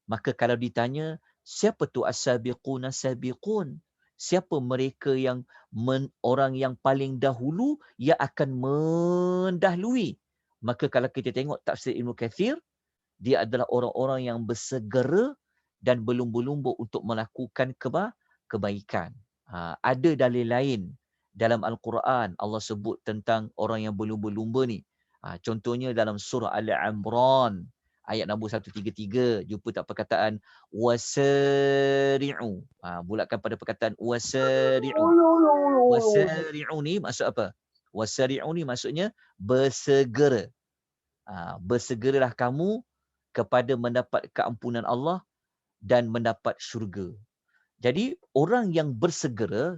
A: maka kalau ditanya, siapa tu as-sabiqun as-sabiqun? Siapa mereka yang orang yang paling dahulu yang akan mendahului? Maka kalau kita tengok tafsir Ibnu Kathir, dia adalah orang-orang yang bersegera dan berlumba-lumba untuk melakukan kebaikan. Ada dalil lain dalam Al-Quran, Allah sebut tentang orang yang berlumba-lumba ni. Contohnya dalam surah Al-Imran, ayat nombor 133, jumpa tak perkataan wasari'u. Bulatkan pada perkataan wasari'u. Wasari'u ni maksud apa? Wasari'u ni maksudnya bersegera. Bersegeralah kamu kepada mendapat keampunan Allah dan mendapat syurga. Jadi orang yang bersegera,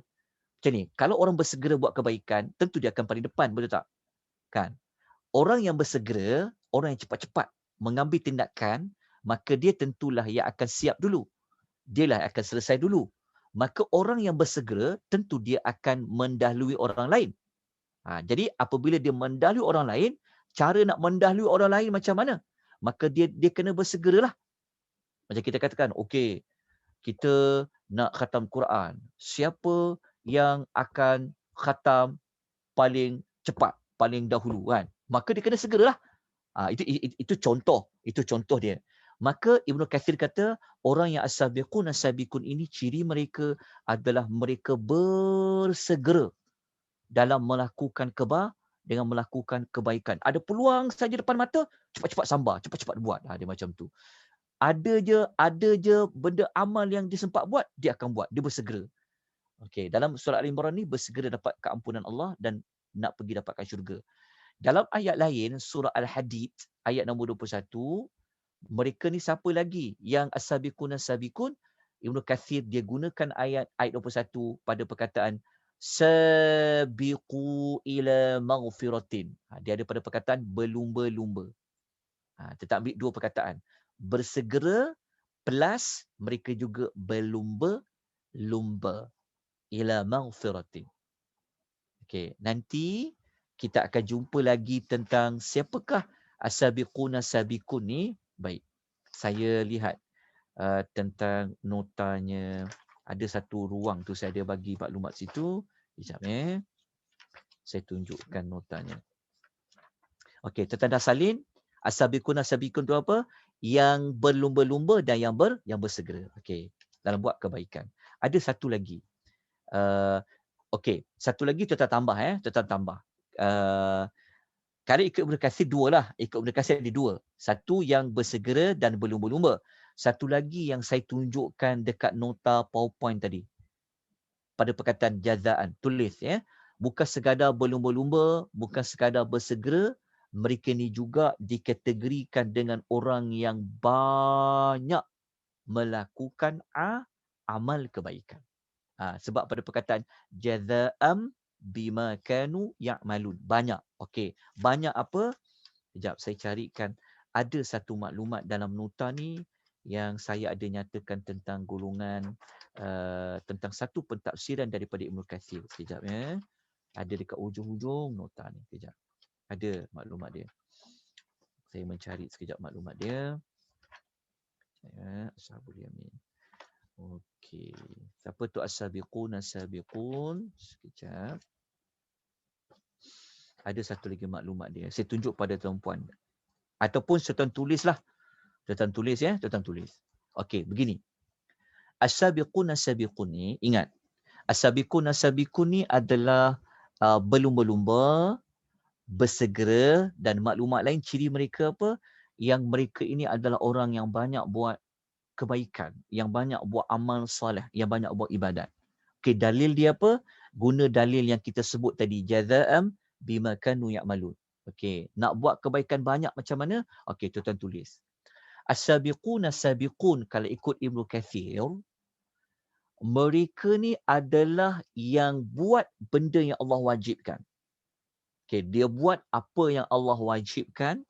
A: macam ni, kalau orang bersegera buat kebaikan, tentu dia akan paling depan, betul tak? Kan? Orang yang bersegera, orang yang cepat-cepat mengambil tindakan, maka dia tentulah yang akan siap dulu. Dialah akan selesai dulu. Maka orang yang bersegera, tentu dia akan mendahului orang lain. Jadi apabila dia mendahului orang lain, cara nak mendahului orang lain macam mana? Maka dia kena bersegeralah. Macam kita katakan, okey, kita nak khatam Quran. Siapa yang akan khatam paling cepat, paling dahulu kan? Maka dia kena segeralah. Itu contoh dia. Maka Ibnu Katsir kata orang yang as-sabiqun as-sabiqun ini ciri mereka adalah mereka bersegera dalam melakukan dengan melakukan kebaikan. Ada peluang saja depan mata, cepat-cepat sambar, cepat-cepat buat. Dia macam tu. Ada je benda amal yang dia sempat buat, dia akan buat. Dia bersegera. Okey, dalam surah Al-Imran ni bersegera dapat keampunan Allah dan nak pergi dapatkan syurga. Dalam ayat lain, surah Al-Hadid, ayat nombor 21, mereka ni siapa lagi yang as-sabiqun as-sabiqun? Ibnu Katsir dia gunakan ayat 21 pada perkataan sabiqu ila maghfiratin. Dia ada pada perkataan berlumba-lumba. Kita ambil dua perkataan. Bersegera plus mereka juga berlumba-lumba ila maghfiratin. Okey, nanti kita akan jumpa lagi tentang siapakah as-sabiqun as-sabiqun ni. Baik. Saya lihat tentang notanya. Ada satu ruang tu saya ada bagi maklumat situ. Sekejap saya tunjukkan notanya. Okey, tuan-tuan dah salin. As-sabiqun as-sabiqun tu apa? Yang berlumba-lumba dan yang bersegera. Okey, dalam buat kebaikan. Ada satu lagi. Okey, satu lagi tuan-tuan tambah tuan-tuan tambah. Kalau ikut Ibnu Katsir dua lah. Ikut Ibnu Katsir ada dua. Satu yang bersegera dan berlumba-lumba. Satu lagi yang saya tunjukkan dekat nota PowerPoint tadi. Pada perkataan jazaan. Tulis Bukan sekadar berlumba-lumba, bukan sekadar bersegera. Mereka ni juga dikategorikan dengan orang yang banyak melakukan amal kebaikan. Sebab pada perkataan jazaa'am bima kanu ya'malun. Banyak. Okey. Banyak apa? Sekejap saya carikan. Ada satu maklumat dalam nota ni yang saya ada nyatakan tentang golongan, tentang satu pentafsiran daripada Ibnu Katsir. Sekejap Ada dekat hujung-hujung nota ni. Sekejap. Ada maklumat dia. Saya mencari sekejap maklumat dia. Ashabul Yamin. Okey. Siapa tu as-sabiqun as-sabiqun? Sekejap. Ada satu lagi maklumat dia. Saya tunjuk pada tuan-puan. Ataupun tuan tulislah. Tuan tulis ya, tuan tulis. Okey, begini. As-sabiqun as-sabiqun ni, ingat. As-sabiqun as-sabiqun ni adalah berlumba-lumba, bersegera, dan maklumat lain ciri mereka apa? Yang mereka ini adalah orang yang banyak buat kebaikan, yang banyak buat amal soleh, yang banyak buat ibadat. Okey, dalil dia apa? Guna dalil yang kita sebut tadi, jazaa'am bima kanu ya'malun. Okey, nak buat kebaikan banyak macam mana? Okey, tuan tulis. As-sabiqun as-sabiqun, kalau ikut Ibnu Kathir, mereka ni adalah yang buat benda yang Allah wajibkan. Okey, dia buat apa yang Allah wajibkan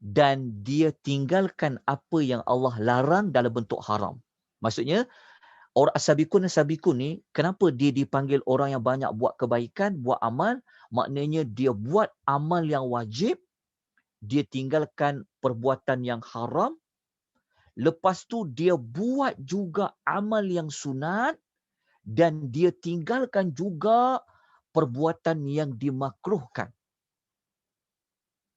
A: dan dia tinggalkan apa yang Allah larang dalam bentuk haram. Maksudnya, orang as-sabiqun ni, kenapa dia dipanggil orang yang banyak buat kebaikan, buat amal? Maknanya dia buat amal yang wajib, dia tinggalkan perbuatan yang haram, lepas tu dia buat juga amal yang sunat, dan dia tinggalkan juga perbuatan yang dimakruhkan.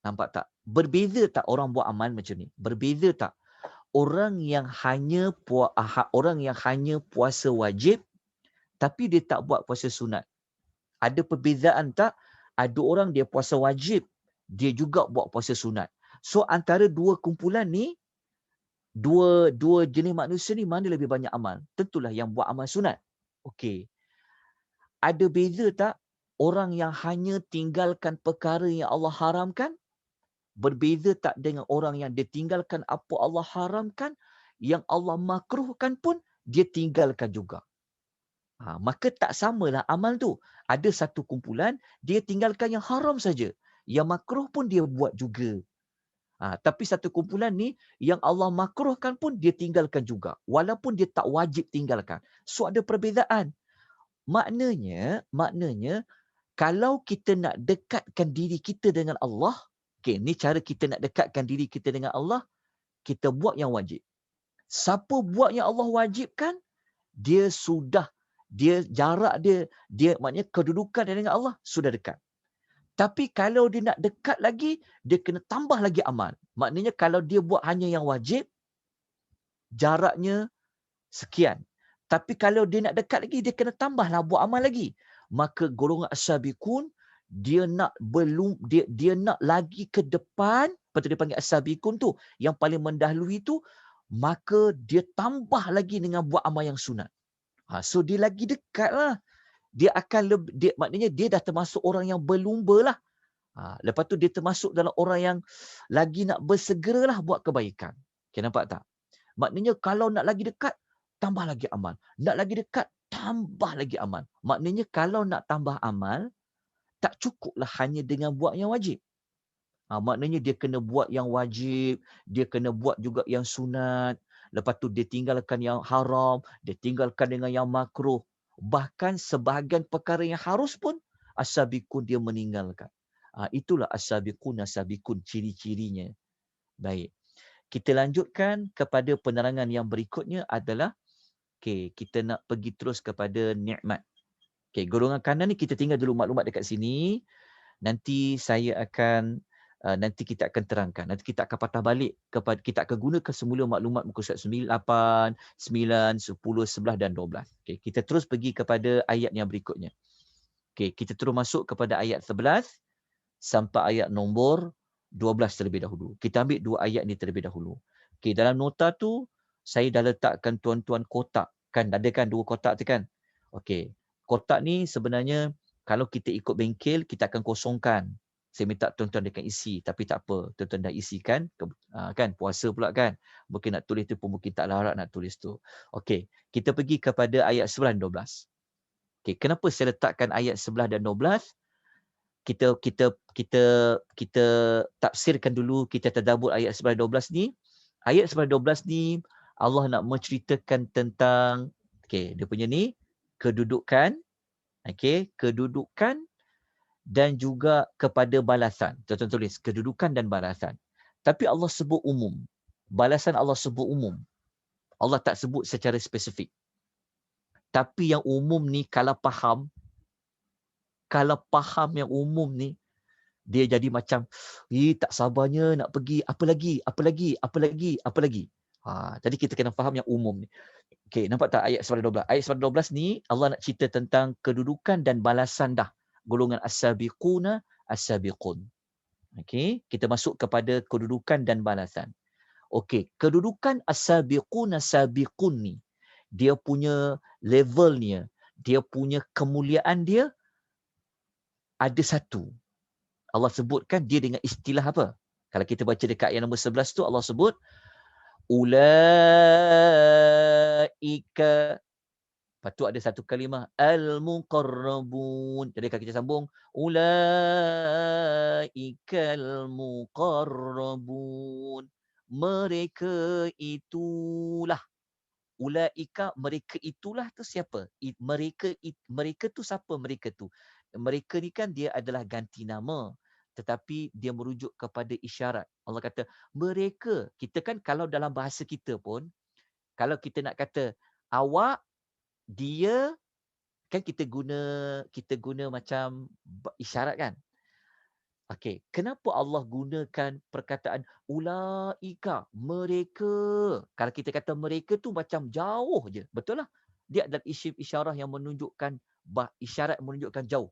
A: Nampak tak? Berbeza tak orang buat amal macam ni? Berbeza tak? Orang yang hanya puasa wajib tapi dia tak buat puasa sunat. Ada perbezaan tak? Ada orang dia puasa wajib, dia juga buat puasa sunat. So antara dua kumpulan ni, dua jenis manusia ni, mana lebih banyak amal? Tentulah yang buat amal sunat. Okey. Ada beza tak orang yang hanya tinggalkan perkara yang Allah haramkan? Berbeza tak dengan orang yang dia tinggalkan apa Allah haramkan, yang Allah makruhkan pun dia tinggalkan juga. Maka tak samalah amal tu. Ada satu kumpulan, dia tinggalkan yang haram saja. Yang makruh pun dia buat juga. Tapi satu kumpulan ni, yang Allah makruhkan pun dia tinggalkan juga. Walaupun dia tak wajib tinggalkan. So ada perbezaan. Maknanya, kalau kita nak dekatkan diri kita dengan Allah, okay, ni cara kita nak dekatkan diri kita dengan Allah, kita buat yang wajib. Siapa buat yang Allah wajibkan, dia jarak dia maknanya kedudukan dia dengan Allah sudah dekat. Tapi kalau dia nak dekat lagi, dia kena tambah lagi amal. Maknanya kalau dia buat hanya yang wajib, jaraknya sekian. Tapi kalau dia nak dekat lagi, dia kena tambahlah buat amal lagi. Maka golongan as-sabiqun, dia nak lagi ke depan, patut dia panggil as-sabiqun tu, yang paling mendahului tu, maka dia tambah lagi dengan buat amal yang sunat. So dia lagi dekat lah. Dia akan maknanya dia dah termasuk orang yang berlumba lah. Lepas tu dia termasuk dalam orang yang lagi nak bersegera lah buat kebaikan. Okay, nampak tak? Maknanya kalau nak lagi dekat, tambah lagi amal. Nak lagi dekat, tambah lagi amal. Maknanya kalau nak tambah amal, tak cukuplah hanya dengan buat yang wajib. Maknanya dia kena buat yang wajib, dia kena buat juga yang sunat. Lepas tu dia tinggalkan yang haram, dia tinggalkan dengan yang makruh. Bahkan sebahagian perkara yang harus pun, as-sabiqun dia meninggalkan. Itulah as-sabiqun as-sabiqun, ciri-cirinya. Baik. Kita lanjutkan kepada penerangan yang berikutnya adalah, kita nak pergi terus kepada nikmat. Golongan kanan ni kita tinggal dulu maklumat dekat sini. Nanti nanti kita akan terangkan. Nanti kita akan patah balik kita akan gunakan semula maklumat muka surat 8, 9, 10, 11 dan 12. Kita terus pergi kepada ayat yang berikutnya. Kita terus masuk kepada ayat 11 sampai ayat nombor 12 terlebih dahulu. Kita ambil dua ayat ni terlebih dahulu. Dalam nota tu saya dah letakkan tuan-tuan kotak. Kan ada kan dua kotak tu kan? Kotak ni sebenarnya kalau kita ikut bengkel kita akan kosongkan. Saya minta tuan-tuan dekat isi, tapi tak apa. Tuan-tuan dah isi kan? Kan puasa pula kan? Mungkin nak tulis tu pun mungkin tak larat nak tulis tu. Kita pergi kepada ayat 11 dan 12. Kenapa saya letakkan ayat 11 dan 12? Kita tafsirkan dulu, kita tadabbur ayat 11 dan 12 ni. Ayat 11 dan 12 ni Allah nak menceritakan tentang dia punya ni kedudukan, kedudukan dan juga kepada balasan. Tuan-tuan tulis kedudukan dan balasan. Tapi Allah sebut umum. Balasan Allah sebut umum. Allah tak sebut secara spesifik. Tapi yang umum ni kalau faham yang umum ni, dia jadi macam, tak sabarnya nak pergi, apa lagi. Jadi kita kena faham yang umum ni. Okay, nampak tak ayat 12? Ayat 12 ni, Allah nak cerita tentang kedudukan dan balasan dah. Golongan as-sabiquna, as-sabiqun. Okay, kita masuk kepada kedudukan dan balasan. Okay, kedudukan as-sabiquna, as-sabiqun ni, dia punya levelnya, dia punya kemuliaan dia, ada satu. Allah sebutkan dia dengan istilah apa? Kalau kita baca dekat ayat nombor 11 tu, Allah sebut ulaika. Lepas tu ada satu kalimah al-muqarrabun. Jadi kalau kita sambung ulaikal muqarrabun. Mereka itulah. Ulaika, mereka itulah tu siapa? Mereka tu siapa mereka tu? Mereka ni kan dia adalah ganti nama. Tetapi dia merujuk kepada isyarat. Allah kata, mereka. Kita kan kalau dalam bahasa kita pun, kalau kita nak kata awak, dia, kan kita guna macam isyarat kan? Okey, kenapa Allah gunakan perkataan ulaika, mereka? Kalau kita kata mereka tu macam jauh je. Betul lah. Dia adalah isim isyarah yang menunjukkan, isyarat menunjukkan jauh.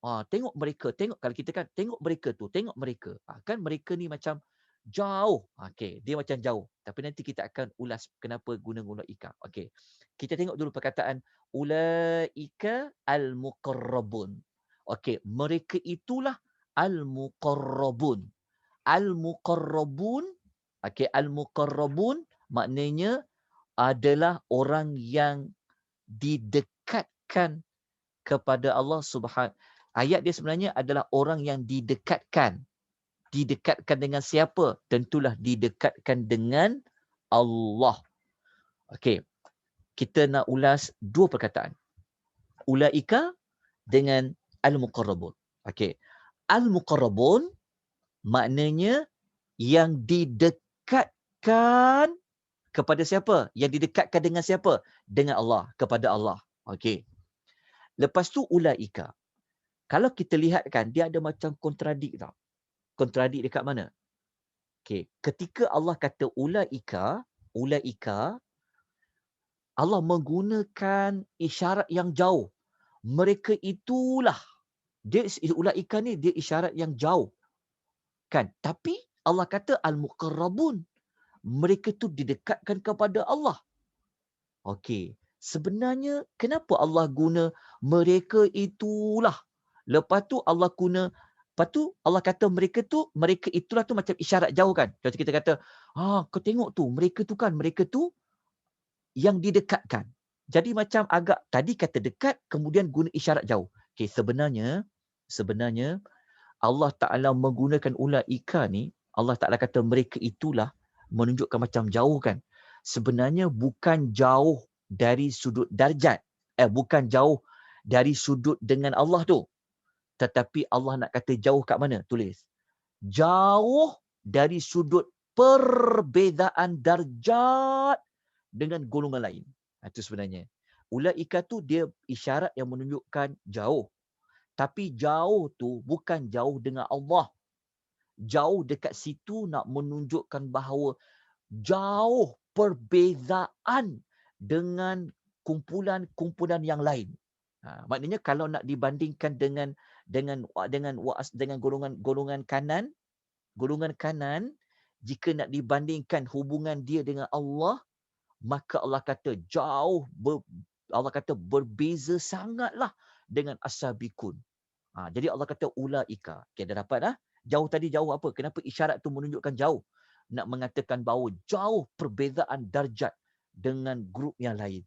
A: Tengok mereka, tengok, kalau kita kan tengok mereka tu, tengok mereka. Kan mereka ni macam jauh. Okey, dia macam jauh. Tapi nanti kita akan ulas kenapa guna ulaika. Okey. Kita tengok dulu perkataan ulaika al-muqarrabun. Okey, mereka itulah al-muqarrabun. Al-muqarrabun, okey, al-muqarrabun maknanya adalah orang yang didekatkan kepada Allah Subhanahu. Ayat dia sebenarnya adalah orang yang didekatkan. Didekatkan dengan siapa? Tentulah didekatkan dengan Allah. Okey. Kita nak ulas dua perkataan. Ulaika dengan al-muqarrabun. Okey. Al-muqarrabun maknanya yang didekatkan kepada siapa? Yang didekatkan dengan siapa? Dengan Allah, kepada Allah. Okey. Lepas tu ulaika. Kalau kita lihat kan, dia ada macam kontradik tau. Kontradik dekat mana? Okey, ketika Allah kata ulaika, Allah menggunakan isyarat yang jauh. Mereka itulah. Dia ulaika ni dia isyarat yang jauh. Kan? Tapi Allah kata al-muqarrabun. Mereka tu didekatkan kepada Allah. Okey. Sebenarnya kenapa Allah guna mereka itulah? Lepas tu Allah kata mereka itulah tu macam isyarat jauh kan. Kalau kita kata, kau tengok tu, mereka tu yang didekatkan. Jadi macam agak tadi kata dekat, kemudian guna isyarat jauh. Okay, sebenarnya Allah Ta'ala menggunakan ulaika ni, Allah Ta'ala kata mereka itulah, menunjukkan macam jauh kan. Sebenarnya bukan jauh dari sudut darjat. Bukan jauh dari sudut dengan Allah tu. Tetapi Allah nak kata jauh kat mana? Tulis. Jauh dari sudut perbezaan darjat dengan golongan lain. Itu sebenarnya. Ulaika tu dia isyarat yang menunjukkan jauh. Tapi jauh tu bukan jauh dengan Allah. Jauh dekat situ nak menunjukkan bahawa jauh perbezaan dengan kumpulan yang lain. Maknanya kalau nak dibandingkan dengan golongan kanan, jika nak dibandingkan hubungan dia dengan Allah, maka Allah kata Allah kata berbeza sangatlah dengan as-sabiqun. Jadi Allah kata ulaika. Okay, dah dapat dah? Jauh tadi jauh apa? Kenapa isyarat tu menunjukkan jauh? Nak mengatakan bahawa jauh perbezaan darjat dengan grup yang lain.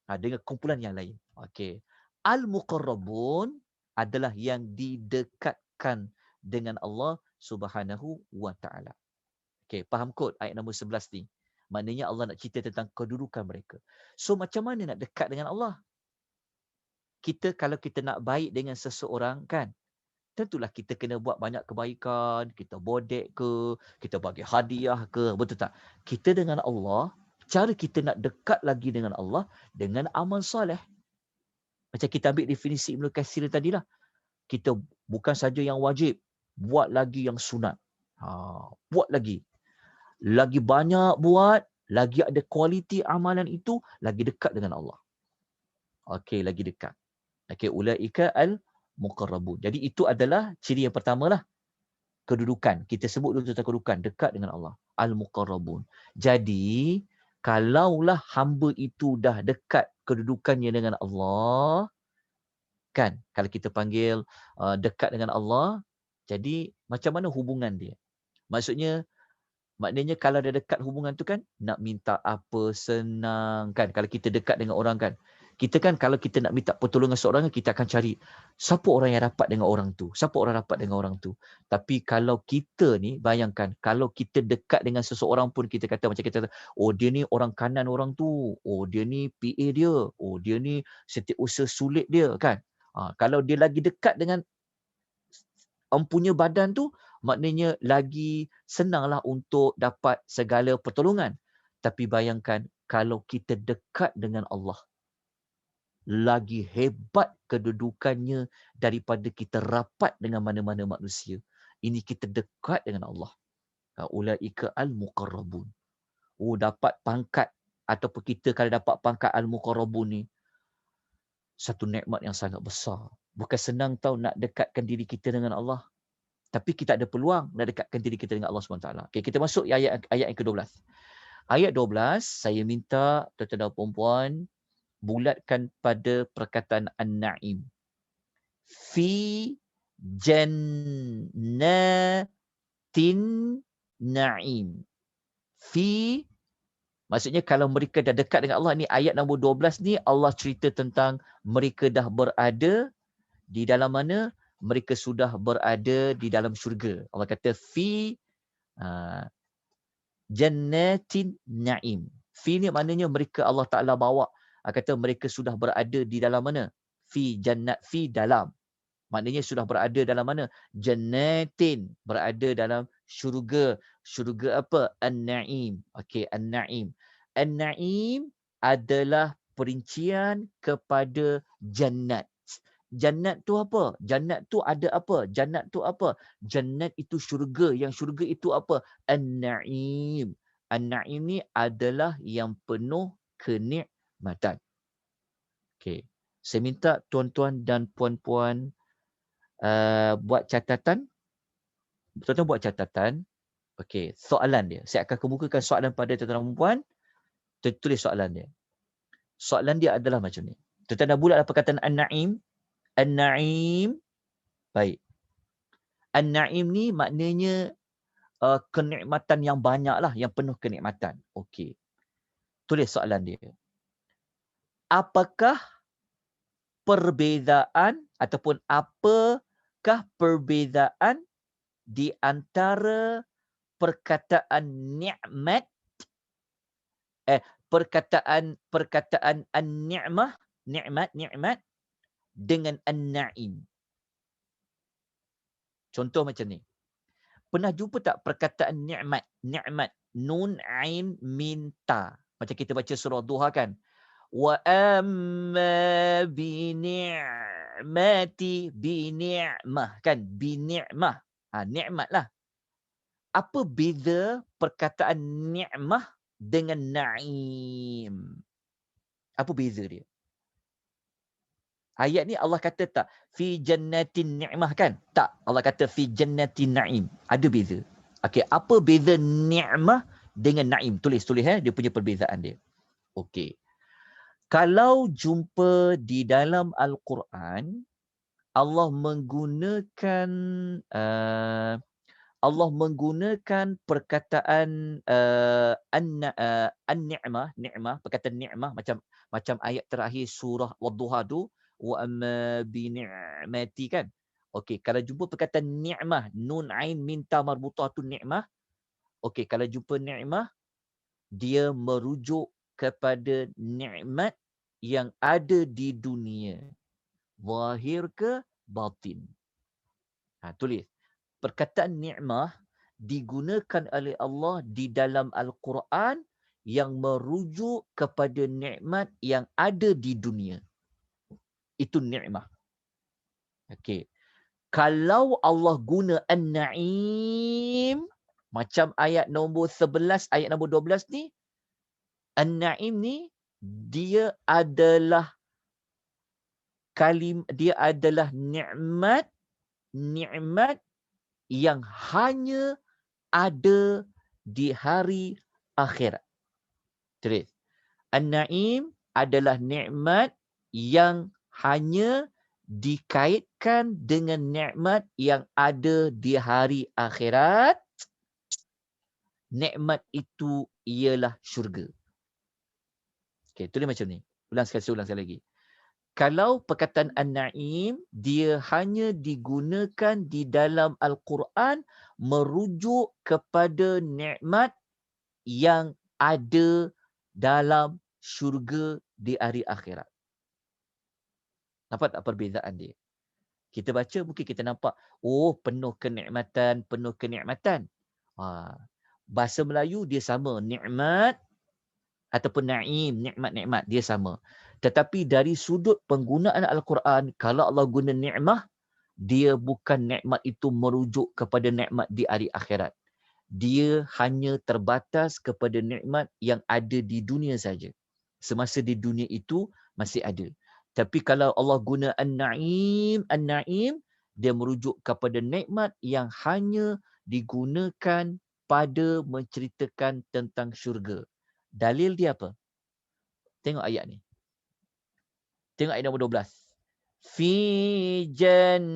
A: Dengan kumpulan yang lain. Okey. Al-muqarrabun adalah yang didekatkan dengan Allah Subhanahu wa taala. Okey, faham kot ayat nombor 11 ni? Maknanya Allah nak cerita tentang kedudukan mereka. So macam mana nak dekat dengan Allah? Kalau kita nak baik dengan seseorang kan, tentulah kita kena buat banyak kebaikan, kita bodek ke, kita bagi hadiah ke, betul tak? Kita dengan Allah, Cara kita nak dekat lagi dengan Allah dengan amal soleh. Macam kita ambil definisi Ibn Katsir tadilah. Kita bukan saja yang wajib, buat lagi yang sunat. Buat lagi. Lagi banyak buat, lagi ada kualiti amalan itu, lagi dekat dengan Allah. Okey, lagi dekat. Okey, ulaika al-muqarrabun. Jadi itu adalah ciri yang pertama lah. Kedudukan. Kita sebut dulu tentang kedudukan. Dekat dengan Allah. Al-muqarrabun. Jadi, kalaulah hamba itu dah dekat kedudukannya dengan Allah, kan? Kalau kita panggil dekat dengan Allah, jadi macam mana hubungan dia? Maknanya kalau dia dekat hubungan tu kan, nak minta apa senang kan. Kalau kita dekat dengan orang kan, kita kan kalau kita nak minta pertolongan seorang, kita akan cari siapa orang yang rapat dengan orang tu. Siapa orang rapat dengan orang tu. Tapi kalau kita ni, bayangkan, kalau kita dekat dengan seseorang pun, kita kata macam kita kata, oh dia ni orang kanan orang tu. Oh dia ni PA dia. Oh dia ni setiausaha sulit dia kan. Kalau dia lagi dekat dengan empunya badan tu, maknanya lagi senanglah untuk dapat segala pertolongan. Tapi bayangkan kalau kita dekat dengan Allah, lagi hebat kedudukannya daripada kita rapat dengan mana-mana manusia. Ini kita dekat dengan Allah. Ulaika al-muqarrabun. Oh, dapat pangkat ataupun kita kalau dapat pangkat al-muqarrabun ni, satu nikmat yang sangat besar. Bukan senang tahu nak dekatkan diri kita dengan Allah. Tapi kita ada peluang nak dekatkan diri kita dengan Allah SWT. Okay, kita masuk ayat yang ke-12. Ayat 12, saya minta tuan-tuan dan puan-puan bulatkan pada perkataan An-Na'im. Fi jannatin na'im. Fi, maksudnya kalau mereka dah dekat dengan Allah, ni ayat nombor 12 ni Allah cerita tentang mereka dah berada di dalam mana? Mereka sudah berada di dalam syurga. Allah kata fi jannatin na'im. Fi ni maknanya mereka Allah Ta'ala bawa. Kata mereka sudah berada di dalam mana? Fi jannat, fi dalam. Maknanya sudah berada dalam mana? Jannatin. Berada dalam syurga. Syurga apa? An-na'im. Okey, An-na'im. An-na'im adalah perincian kepada jannat. Jannat tu apa? Jannat tu ada apa? Jannat tu apa? Jannat itu syurga. Yang syurga itu apa? An-na'im. An-na'im ni adalah yang penuh kenikmatan. Okey. Saya minta tuan-tuan dan puan-puan buat catatan. Tuan-tuan buat catatan. Okey, soalan dia. Saya akan kemukakan soalan pada tuan-tuan dan puan. Tulis soalan dia. Soalan dia adalah macam ni. Tuan-tuan dah bulat perkataan An-na'im. An-na'im. Baik. An-na'im ni maknanya kenikmatan yang banyak lah. Yang penuh kenikmatan. Okey. Tulis soalan dia. Apakah perbezaan ataupun apakah perbezaan di antara perkataan nikmat perkataan an-ni'mah, nikmat dengan an-na'im. Contoh macam ni. Pernah jumpa tak perkataan nikmat, nun ain min ta. Macam kita baca surah Duha kan. Wa amma bi ni'mah kan, bi ni'mah. Nikmat lah. Apa beza perkataan ni'mah dengan na'im? Apa beza dia? Ayat ni Allah kata tak fi jannatin ni'mah kan? Tak, Allah kata fi jannatin na'im. Ada beza. Okey, apa beza ni'mah dengan na'im? Tulis dia punya perbezaan dia. Okey. Kalau jumpa di dalam Al-Quran, Allah menggunakan perkataan ni'mah, perkataan ni'mah macam ayat terakhir surah Wad-Duha tu, wa amma bi ni'mati kan. Okey, kalau jumpa perkataan ni'mah, nun ain min ta marbutah tu ni'mah. Okey, kalau jumpa ni'mah, dia merujuk kepada nikmat yang ada di dunia. Zahir ke batin. Tulis. Perkataan ni'mah digunakan oleh Allah di dalam Al-Quran yang merujuk kepada nikmat yang ada di dunia. Itu nikmat. Okey. Kalau Allah guna an-na'im, macam ayat nombor 11, ayat nombor 12 ni, an-na'im ni dia adalah nikmat yang hanya ada di hari akhirat. Terus. An-na'im adalah nikmat yang hanya dikaitkan dengan nikmat yang ada di hari akhirat. Nikmat itu ialah syurga. Okey, tulis macam ni. Ulang sekali lagi. Kalau perkataan an-na'im, dia hanya digunakan di dalam Al-Quran merujuk kepada nikmat yang ada dalam syurga di hari akhirat. Nampak tak perbezaan dia? Kita baca mungkin kita nampak, oh penuh kenikmatan. Bahasa Melayu dia sama, nikmat ataupun na'im, nikmat dia sama. Tetapi dari sudut penggunaan Al-Quran, kalau Allah guna nikmah, dia bukan nikmat itu merujuk kepada nikmat di hari akhirat. Dia hanya terbatas kepada nikmat yang ada di dunia saja. Semasa di dunia itu masih ada. Tapi kalau Allah guna an-na'im, dia merujuk kepada nikmat yang hanya digunakan pada menceritakan tentang syurga. Dalil dia apa? Tengok ayat ni. Tengok ayat nombor 12. Fi jannatin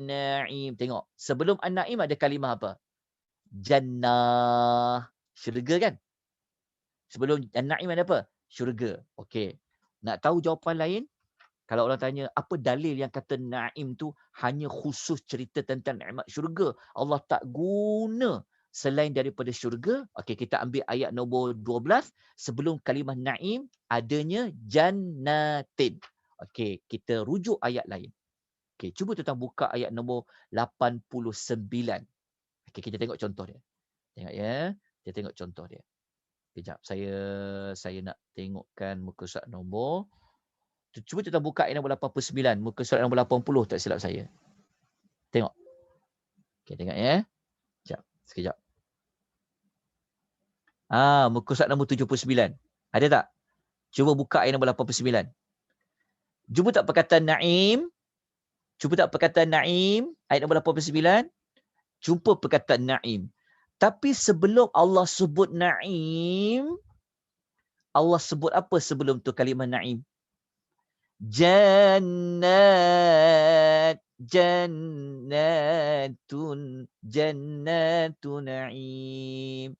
A: na'im. Tengok. Sebelum an-na'im ada kalimah apa? Jannah. Syurga kan? Sebelum an-na'im ada apa? Syurga. Okey. Nak tahu jawapan lain? Kalau orang tanya, apa dalil yang kata na'im tu hanya khusus cerita tentang nikmat syurga? Allah tak guna selain daripada syurga. Okey, kita ambil ayat nombor 12. Sebelum kalimah na'im, adanya jannatin. Okey, kita rujuk ayat lain. Okey, cuba tuan buka ayat nombor 89. Okey, kita tengok contoh dia. Tengok ya. Kita tengok contoh dia. Kejap, saya nak tengokkan muka surat nombor. Cuba kita buka ayat nombor 89. Muka surat nombor 80 tak silap saya. Tengok. Okey, tengok ya. Sekejap. Muka surat nombor 79. Ada tak? Cuba buka ayat nombor 89. Jumpa tak perkataan na'im? Ayat nombor 89. Jumpa perkataan na'im. Tapi sebelum Allah sebut na'im, Allah sebut apa sebelum tu kalimah na'im? Jannatun na'im.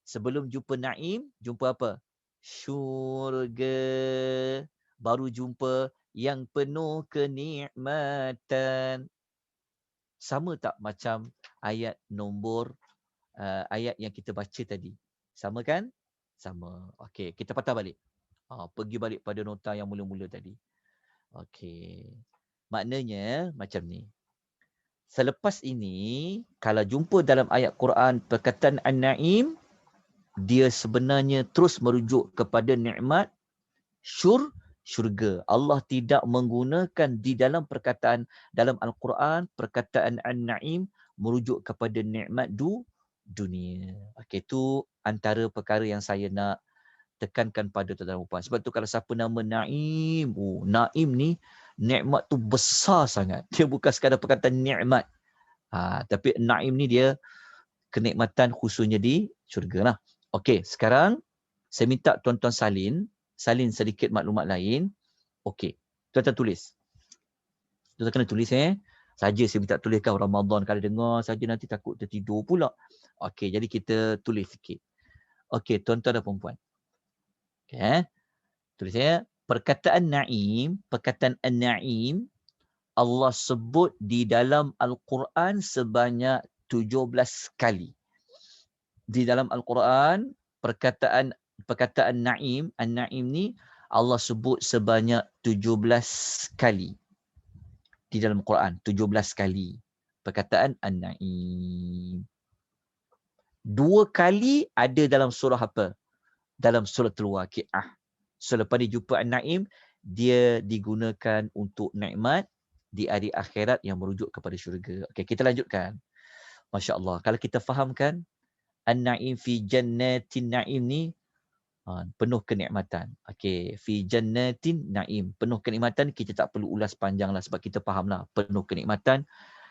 A: Sebelum jumpa na'im, jumpa apa? Syurga. Baru jumpa yang penuh kenikmatan. Sama tak macam ayat nombor ayat yang kita baca tadi? Sama kan? Sama. Okey, kita patah balik. Pergi balik pada nota yang mula-mula tadi. Okey. Maknanya macam ni. Selepas ini, kalau jumpa dalam ayat Quran perkataan an-na'im, dia sebenarnya terus merujuk kepada nikmat syurga. Allah tidak menggunakan di dalam perkataan dalam Al-Quran perkataan an-na'im merujuk kepada nikmat dunia. Okey, itu antara perkara yang saya nak tekankan pada tuan-tuan dan puan. Sebab tu kalau siapa nama Naim, Naim ni nikmat tu besar sangat. Dia bukan sekadar perkataan nikmat. Tapi Naim ni dia kenikmatan khususnya di syurga lah. Okey, sekarang saya minta tuan-tuan salin sedikit maklumat lain. Okey, tuan-tuan tulis. Tuan-tuan kena tulis Saja saya minta tuliskan Ramadan kalau dengar saja nanti takut tertidur pula. Okey, jadi kita tulis sikit. Okey, tuan-tuan dan puan-puan. Okay. Tulis perkataan na'im, perkataan an-na'im Allah sebut di dalam Al-Quran sebanyak 17 kali. Di dalam Al-Quran perkataan na'im, an-na'im ni Allah sebut sebanyak 17 kali. Di dalam Quran 17 kali perkataan an-na'im. 2 kali ada dalam surah apa? Dalam suratul Waqiah. So lepas dia jumpa An-Naim, dia digunakan untuk nikmat di hari akhirat yang merujuk kepada syurga. Okey, kita lanjutkan. Masya Allah. Kalau kita fahamkan An-Naim fi jannatin na'im ni penuh kenikmatan. Okey, fi jannatin na'im. Penuh kenikmatan, kita tak perlu ulas panjang lah sebab kita fahamlah penuh kenikmatan.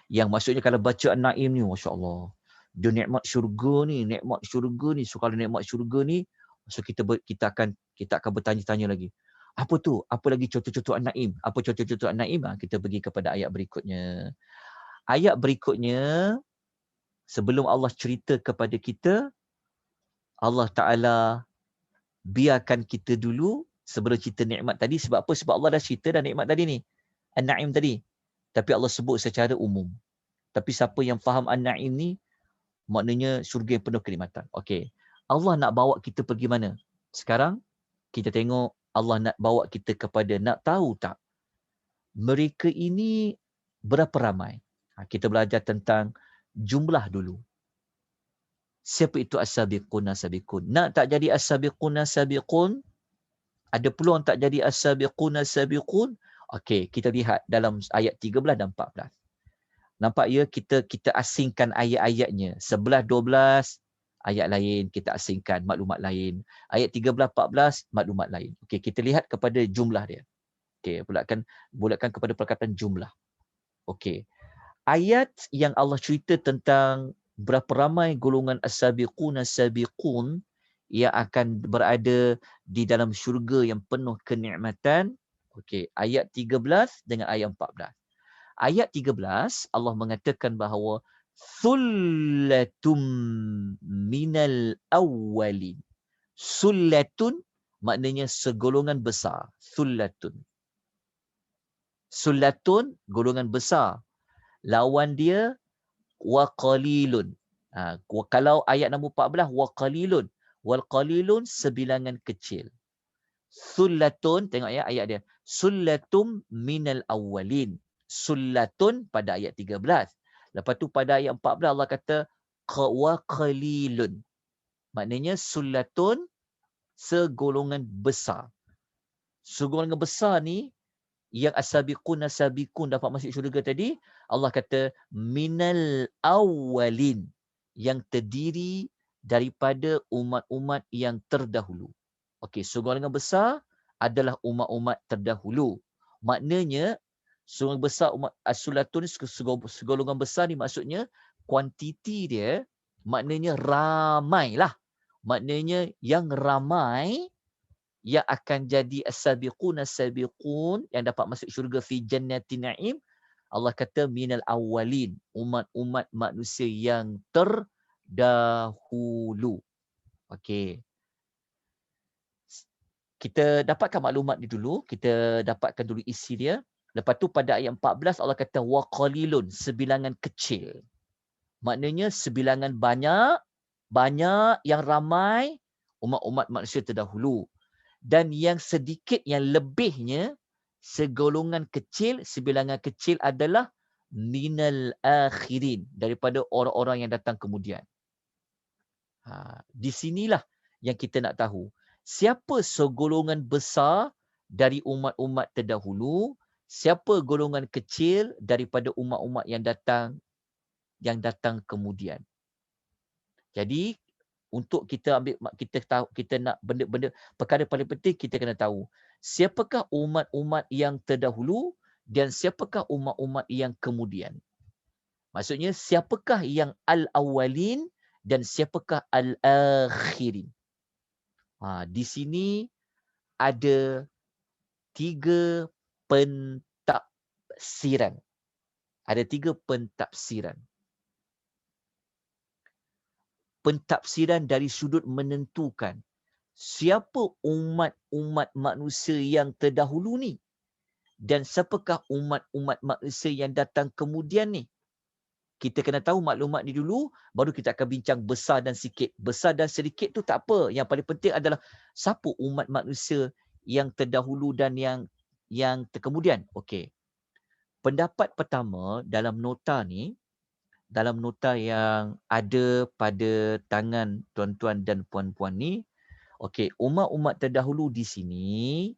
A: Yang maksudnya kalau baca An-Naim ni, Masya Allah. Dia nikmat syurga ni, nikmat syurga ni. So kalau nikmat syurga ni, so kita akan bertanya-tanya lagi. Apa tu? Apa lagi contoh-contoh An-Naim? Apa contoh-contoh An-Naim? Kita pergi kepada ayat berikutnya. Ayat berikutnya, sebelum Allah cerita kepada kita, Allah Ta'ala biarkan kita dulu sebelum cerita nikmat tadi. Sebab apa? Sebab Allah dah cerita dah nikmat tadi ni. An-Naim tadi. Tapi Allah sebut secara umum. Tapi siapa yang faham An-Naim ni, maknanya syurga yang penuh kenikmatan. Okey. Allah nak bawa kita pergi mana? Sekarang, kita tengok Allah nak bawa kita kepada, nak tahu tak? Mereka ini berapa ramai? Kita belajar tentang jumlah dulu. Siapa itu as-sabiqun as-sabiqun? Nak tak jadi as-sabiqun as-sabiqun? Ada peluang tak jadi as-sabiqun as-sabiqun? Okey, kita lihat dalam ayat 13 dan 14. Nampak ya, kita asingkan ayat-ayatnya. 11, 12, ayat lain kita asingkan, maklumat lain. Ayat 13, 14, maklumat lain. Okey, kita lihat kepada jumlah dia. Okey, bulatkan kepada perkataan jumlah. Okey. Ayat yang Allah cerita tentang berapa ramai golongan as-sabiqun as-sabiqun yang akan berada di dalam syurga yang penuh kenikmatan. Okey, ayat 13 dengan ayat 14. Ayat 13 Allah mengatakan bahawa sullatun minal awwalin. Sullatun maknanya segolongan besar. Sullatun. Sullatun golongan besar. Lawan dia wa qalilun. Kalau ayat nombor 14 wa qalilun. Wal qalilun sebilangan kecil. Sullatun, tengok ya ayat dia. Sullatum minal awwalin. Sullatun pada ayat 13. Lepas tu pada ayat 14 Allah kata wa qalilun. Maknanya sullatun segolongan besar. Segolongan besar ni yang as-sabiqun as-sabiqun dapat masuk syurga tadi, Allah kata minal awwalin, yang terdiri daripada umat-umat yang terdahulu. Okey, segolongan besar adalah umat-umat terdahulu. Maknanya segolongan besar umat as-sulatun, segolongan besar ni maksudnya kuantiti dia, maknanya ramailah. Maknanya yang ramai yang akan jadi as-sabiqun as-sabiqun yang dapat masuk syurga fi jannatin na'im. Allah kata minal awwalin, umat-umat manusia yang terdahulu. Okey. Kita dapatkan maklumat ni dulu, kita dapatkan dulu isi dia. Lepas tu pada ayat 14 Allah kata wa qalilun, sebilangan kecil. Maknanya sebilangan banyak yang ramai umat-umat manusia terdahulu. Dan yang sedikit, yang lebihnya, segolongan kecil, sebilangan kecil adalah minal akhirin, daripada orang-orang yang datang kemudian. Di sinilah yang kita nak tahu. Siapa segolongan besar dari umat-umat terdahulu, siapa golongan kecil daripada umat-umat yang datang kemudian. Jadi untuk kita ambil, kita tahu, kita nak benda-benda, perkara paling penting kita kena tahu siapakah umat-umat yang terdahulu dan siapakah umat-umat yang kemudian. Maksudnya siapakah yang al-awwalin dan siapakah al-akhirin. Di sini ada 3 pentafsiran. Ada 3 pentafsiran. Pentafsiran dari sudut menentukan siapa umat-umat manusia yang terdahulu ni dan siapakah umat-umat manusia yang datang kemudian ni. Kita kena tahu maklumat ni dulu, baru kita akan bincang besar dan sikit. Besar dan sedikit tu tak apa. Yang paling penting adalah siapa umat manusia yang terdahulu dan yang terkemudian. Okey. Pendapat pertama dalam nota ni, dalam nota yang ada pada tangan tuan-tuan dan puan-puan ni, okey, umat-umat terdahulu di sini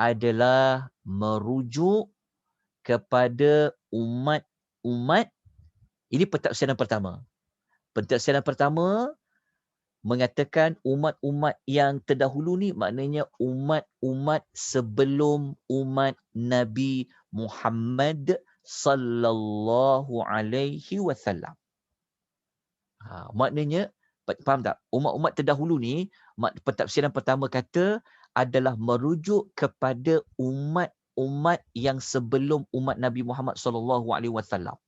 A: adalah merujuk kepada umat-umat. Ini pentafsiran pertama. Pentafsiran pertama mengatakan umat-umat yang terdahulu ni maknanya umat-umat sebelum umat Nabi Muhammad sallallahu alaihi wasallam. Maknanya, faham tak? Umat-umat terdahulu ni, pentafsiran pertama kata adalah merujuk kepada umat-umat yang sebelum umat Nabi Muhammad sallallahu alaihi wasallam.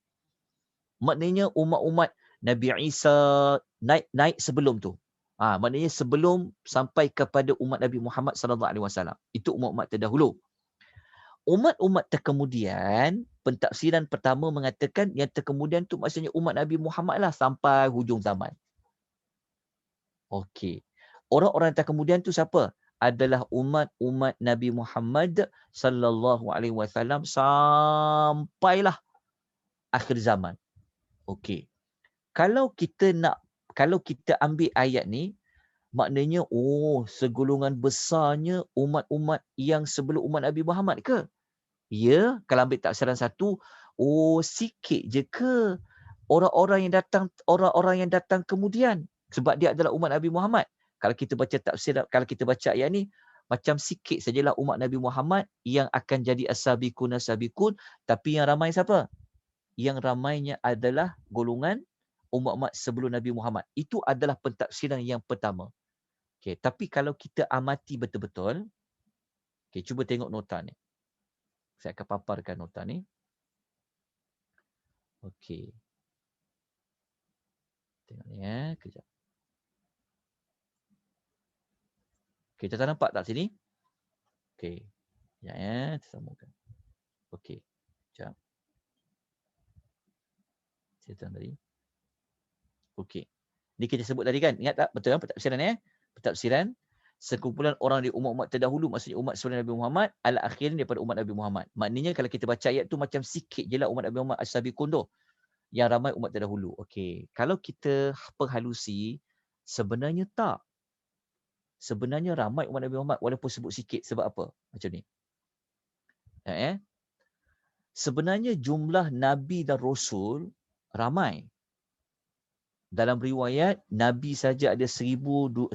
A: Maknanya umat-umat Nabi Isa naik sebelum tu. Maknanya sebelum sampai kepada umat Nabi Muhammad sallallahu alaihi wasallam. Itu umat-umat terdahulu. Umat-umat terkemudian, pentafsiran pertama mengatakan yang terkemudian tu maksudnya umat Nabi Muhammad lah sampai hujung zaman. Okey. Orang-orang terkemudian tu siapa? Adalah umat-umat Nabi Muhammad sallallahu alaihi wasallam sampailah akhir zaman. Okey. Kalau kita ambil ayat ni, maknanya segolongan besarnya umat-umat yang sebelum umat Nabi Muhammad ke? Ya, kalau ambil tafsiran satu, sikit je ke orang-orang yang datang kemudian sebab dia adalah umat Nabi Muhammad. Kalau kita baca ayat ni, macam sikit sajalah umat Nabi Muhammad yang akan jadi as-sabiqun as-sabiqun, tapi yang ramai siapa? Yang ramainya adalah golongan umat-umat sebelum Nabi Muhammad. Itu adalah pentafsiran yang pertama. Okey, tapi kalau kita amati betul-betul, okey, cuba tengok nota ni. Saya akan paparkan nota ni. Okey. Tengok ni kejap. Okey, tuan nampak tak sini? Okey. Ya, tersambungkan. Okey. Sekejap. Saya tuan tadi. Okey. Ni kita sebut tadi kan? Ingat tak? Betul kan pentafsiran Pentafsiran sekumpulan orang di umat-umat terdahulu, maksudnya umat sebelum Nabi Muhammad, al-akhirin daripada umat Nabi Muhammad. Maknanya kalau kita baca ayat tu macam sikit je lah umat Nabi Muhammad as-sabiqun tu. Yang ramai umat terdahulu. Okey. Kalau kita perhalusi, sebenarnya tak. Sebenarnya ramai umat Nabi Muhammad walaupun sebut sikit. Sebab apa? Macam ni. Sebenarnya jumlah Nabi dan Rasul ramai. Dalam riwayat, Nabi saja ada 124,000,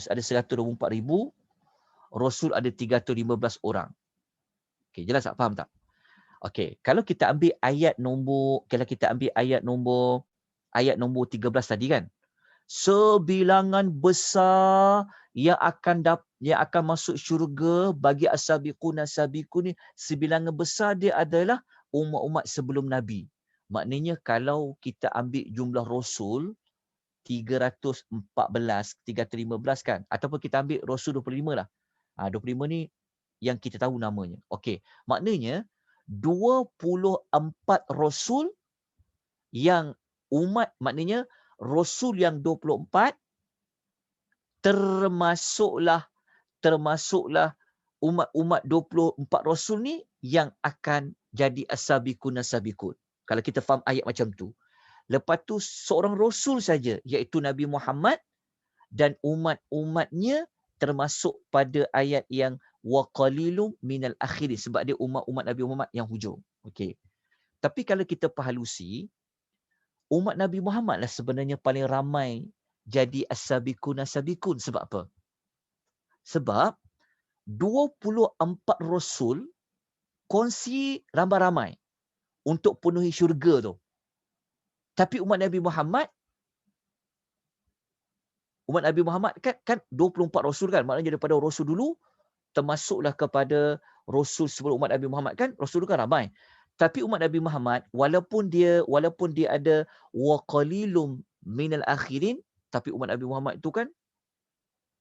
A: Rasul ada 315 orang. Okey, jelas tak? Faham tak? Okey, kalau kita ambil ayat nombor 13 tadi kan. Sebilangan besar yang akan masuk syurga bagi as-sabiqun as-sabiqun ni, sebilangan besar dia adalah umat-umat sebelum Nabi. Maknanya kalau kita ambil jumlah Rasul 314, 315 kan, ataupun kita ambil Rasul 25 lah. 25 ni yang kita tahu namanya. Okey, maknanya 24 Rasul yang maknanya Rasul yang 24 termasuklah umat-umat 24 Rasul ni yang akan jadi as-sabiqun as-sabiqun. Kalau kita faham ayat macam tu. Lepas tu seorang Rasul saja, iaitu Nabi Muhammad dan umat-umatnya termasuk pada ayat yang wa qalilum minal akhirin, sebab dia umat-umat Nabi Muhammad yang hujung. Okey. Tapi kalau kita perhalusi, umat Nabi Muhammad lah sebenarnya paling ramai jadi as-sabiqun as-sabiqun. Sebab apa? Sebab 24 Rasul kongsi ramai-ramai untuk penuhi syurga tu. Tapi umat Nabi Muhammad kan 24 Rasul kan. Maknanya daripada Rasul dulu, termasuklah kepada Rasul sebelum umat Nabi Muhammad kan. Rasul dulu kan ramai. Tapi umat Nabi Muhammad, walaupun dia ada wa qalilum minal akhirin, tapi umat Nabi Muhammad itu kan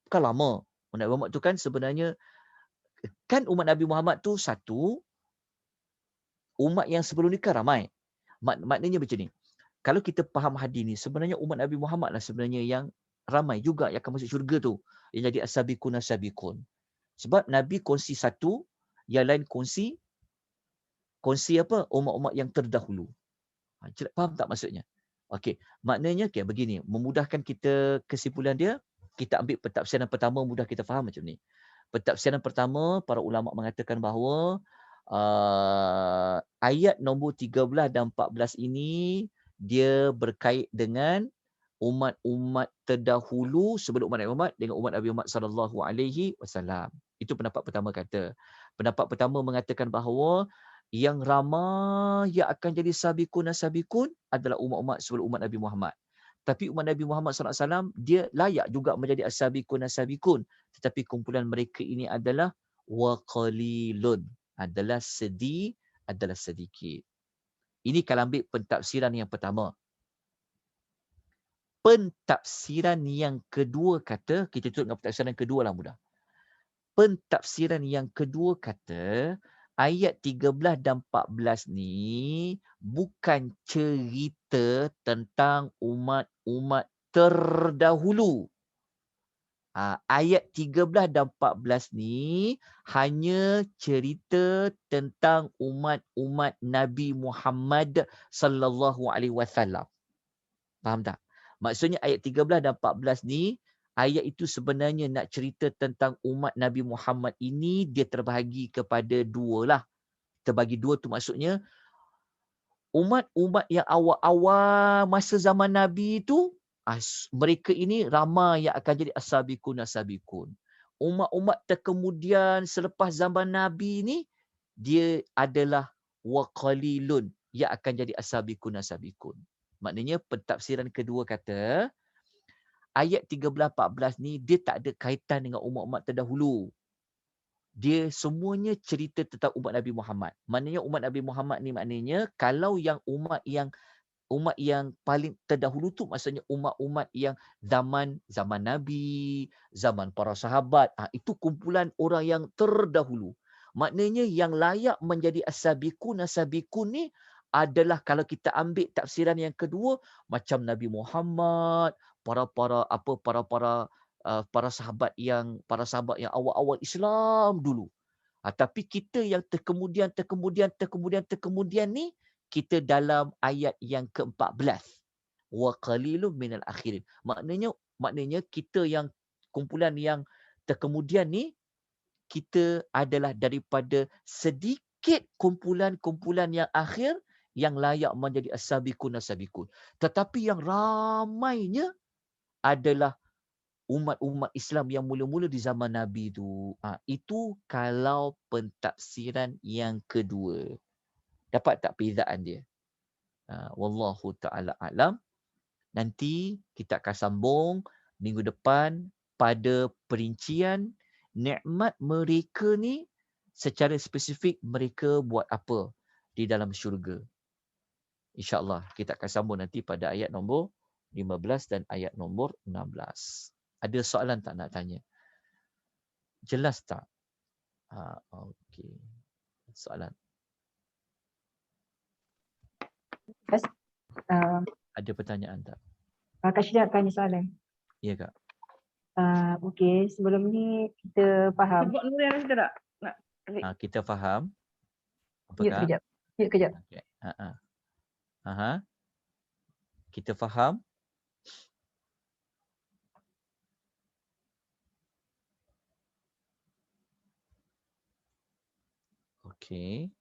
A: lama. Umat Nabi Muhammad itu kan sebenarnya, kan umat Nabi Muhammad tu satu, umat yang sebelum ni kan ramai. Maknanya macam ni. Kalau kita faham hadis ni, sebenarnya umat Nabi Muhammad lah sebenarnya yang ramai juga yang akan masuk syurga tu. Yang jadi as-sabiqun as-sabiqun. Sebab Nabi kongsi satu, yang lain kongsi apa? Umat-umat yang terdahulu. Faham tak maksudnya? Okey, maknanya begini, memudahkan kita kesimpulan dia, kita ambil pentafsiran pertama mudah kita faham macam ni. Pentafsiran pertama, para ulama mengatakan bahawa ayat nombor 13 dan 14 ini dia berkait dengan umat-umat terdahulu sebelum umat Nabi Muhammad dengan umat Nabi Muhammad sallallahu alaihi wasallam. Itu pendapat pertama kata. Pendapat pertama mengatakan bahawa yang ramai yang akan jadi sabiqun dan sabiqun adalah umat-umat sebelum umat Nabi Muhammad. Tapi umat Nabi Muhammad SAW, dia layak juga menjadi as-sabiqun dan sabiqun. Tetapi kumpulan mereka ini adalah wa qalilun. Adalah sedikit. Ini kalau ambil pentafsiran yang pertama. Pentafsiran yang kedua kata, kita tutup dengan pentafsiran yang kedua lah mudah. Pentafsiran yang kedua kata, ayat 13 dan 14 ni bukan cerita tentang umat-umat terdahulu. Ayat 13 dan 14 ni hanya cerita tentang umat-umat Nabi Muhammad sallallahu alaihi wasallam. Faham tak? Maksudnya ayat 13 dan 14 ni, ayat itu sebenarnya nak cerita tentang umat Nabi Muhammad ini, dia terbahagi kepada dua lah. Terbagi dua tu maksudnya, umat-umat yang awal-awal masa zaman Nabi itu, mereka ini ramai yang akan jadi as-sabiqun as-sabiqun. Umat-umat terkemudian selepas zaman Nabi ni, dia adalah wa qalilun yang akan jadi as-sabiqun as-sabiqun. Maknanya pentafsiran kedua kata, ayat 13-14 ni dia tak ada kaitan dengan umat-umat terdahulu. Dia semuanya cerita tentang umat Nabi Muhammad. Maknanya umat Nabi Muhammad ni maknanya kalau yang umat yang paling terdahulu tu maksudnya umat-umat yang zaman Nabi, zaman para sahabat, itu kumpulan orang yang terdahulu. Maknanya yang layak menjadi as-sabiqun as-sabiqun ni adalah kalau kita ambil tafsiran yang kedua macam Nabi Muhammad, para sahabat yang awal-awal Islam dulu. Tapi kita yang terkemudian ni kita dalam ayat yang ke-14. Wa qalilun minal akhirin. Maknanya kita yang kumpulan yang terkemudian ni kita adalah daripada sedikit kumpulan-kumpulan yang akhir yang layak menjadi as-sabiqun as-sabiqun. Tetapi yang ramainya adalah umat-umat Islam yang mula-mula di zaman Nabi itu. Itu kalau pentafsiran yang kedua. Dapat tak perbezaan dia? Wallahu ta'ala alam. Nanti kita akan sambung minggu depan pada perincian nikmat mereka ni secara spesifik mereka buat apa di dalam syurga. InsyaAllah kita akan sambung nanti pada ayat nombor 15 dan ayat nombor 16. Ada soalan tak nak tanya? Jelas tak? Okey. Soalan. Ada pertanyaan tak?
B: Kak Syida nak tanya soalan.
A: Ya Kak.
B: Okey, sebelum ni kita faham.
C: Sebut Nur yang ada tak?
A: Kita faham.
B: Ya,
A: Apakah?
B: kejap.
A: Okay. Kita faham. Okey.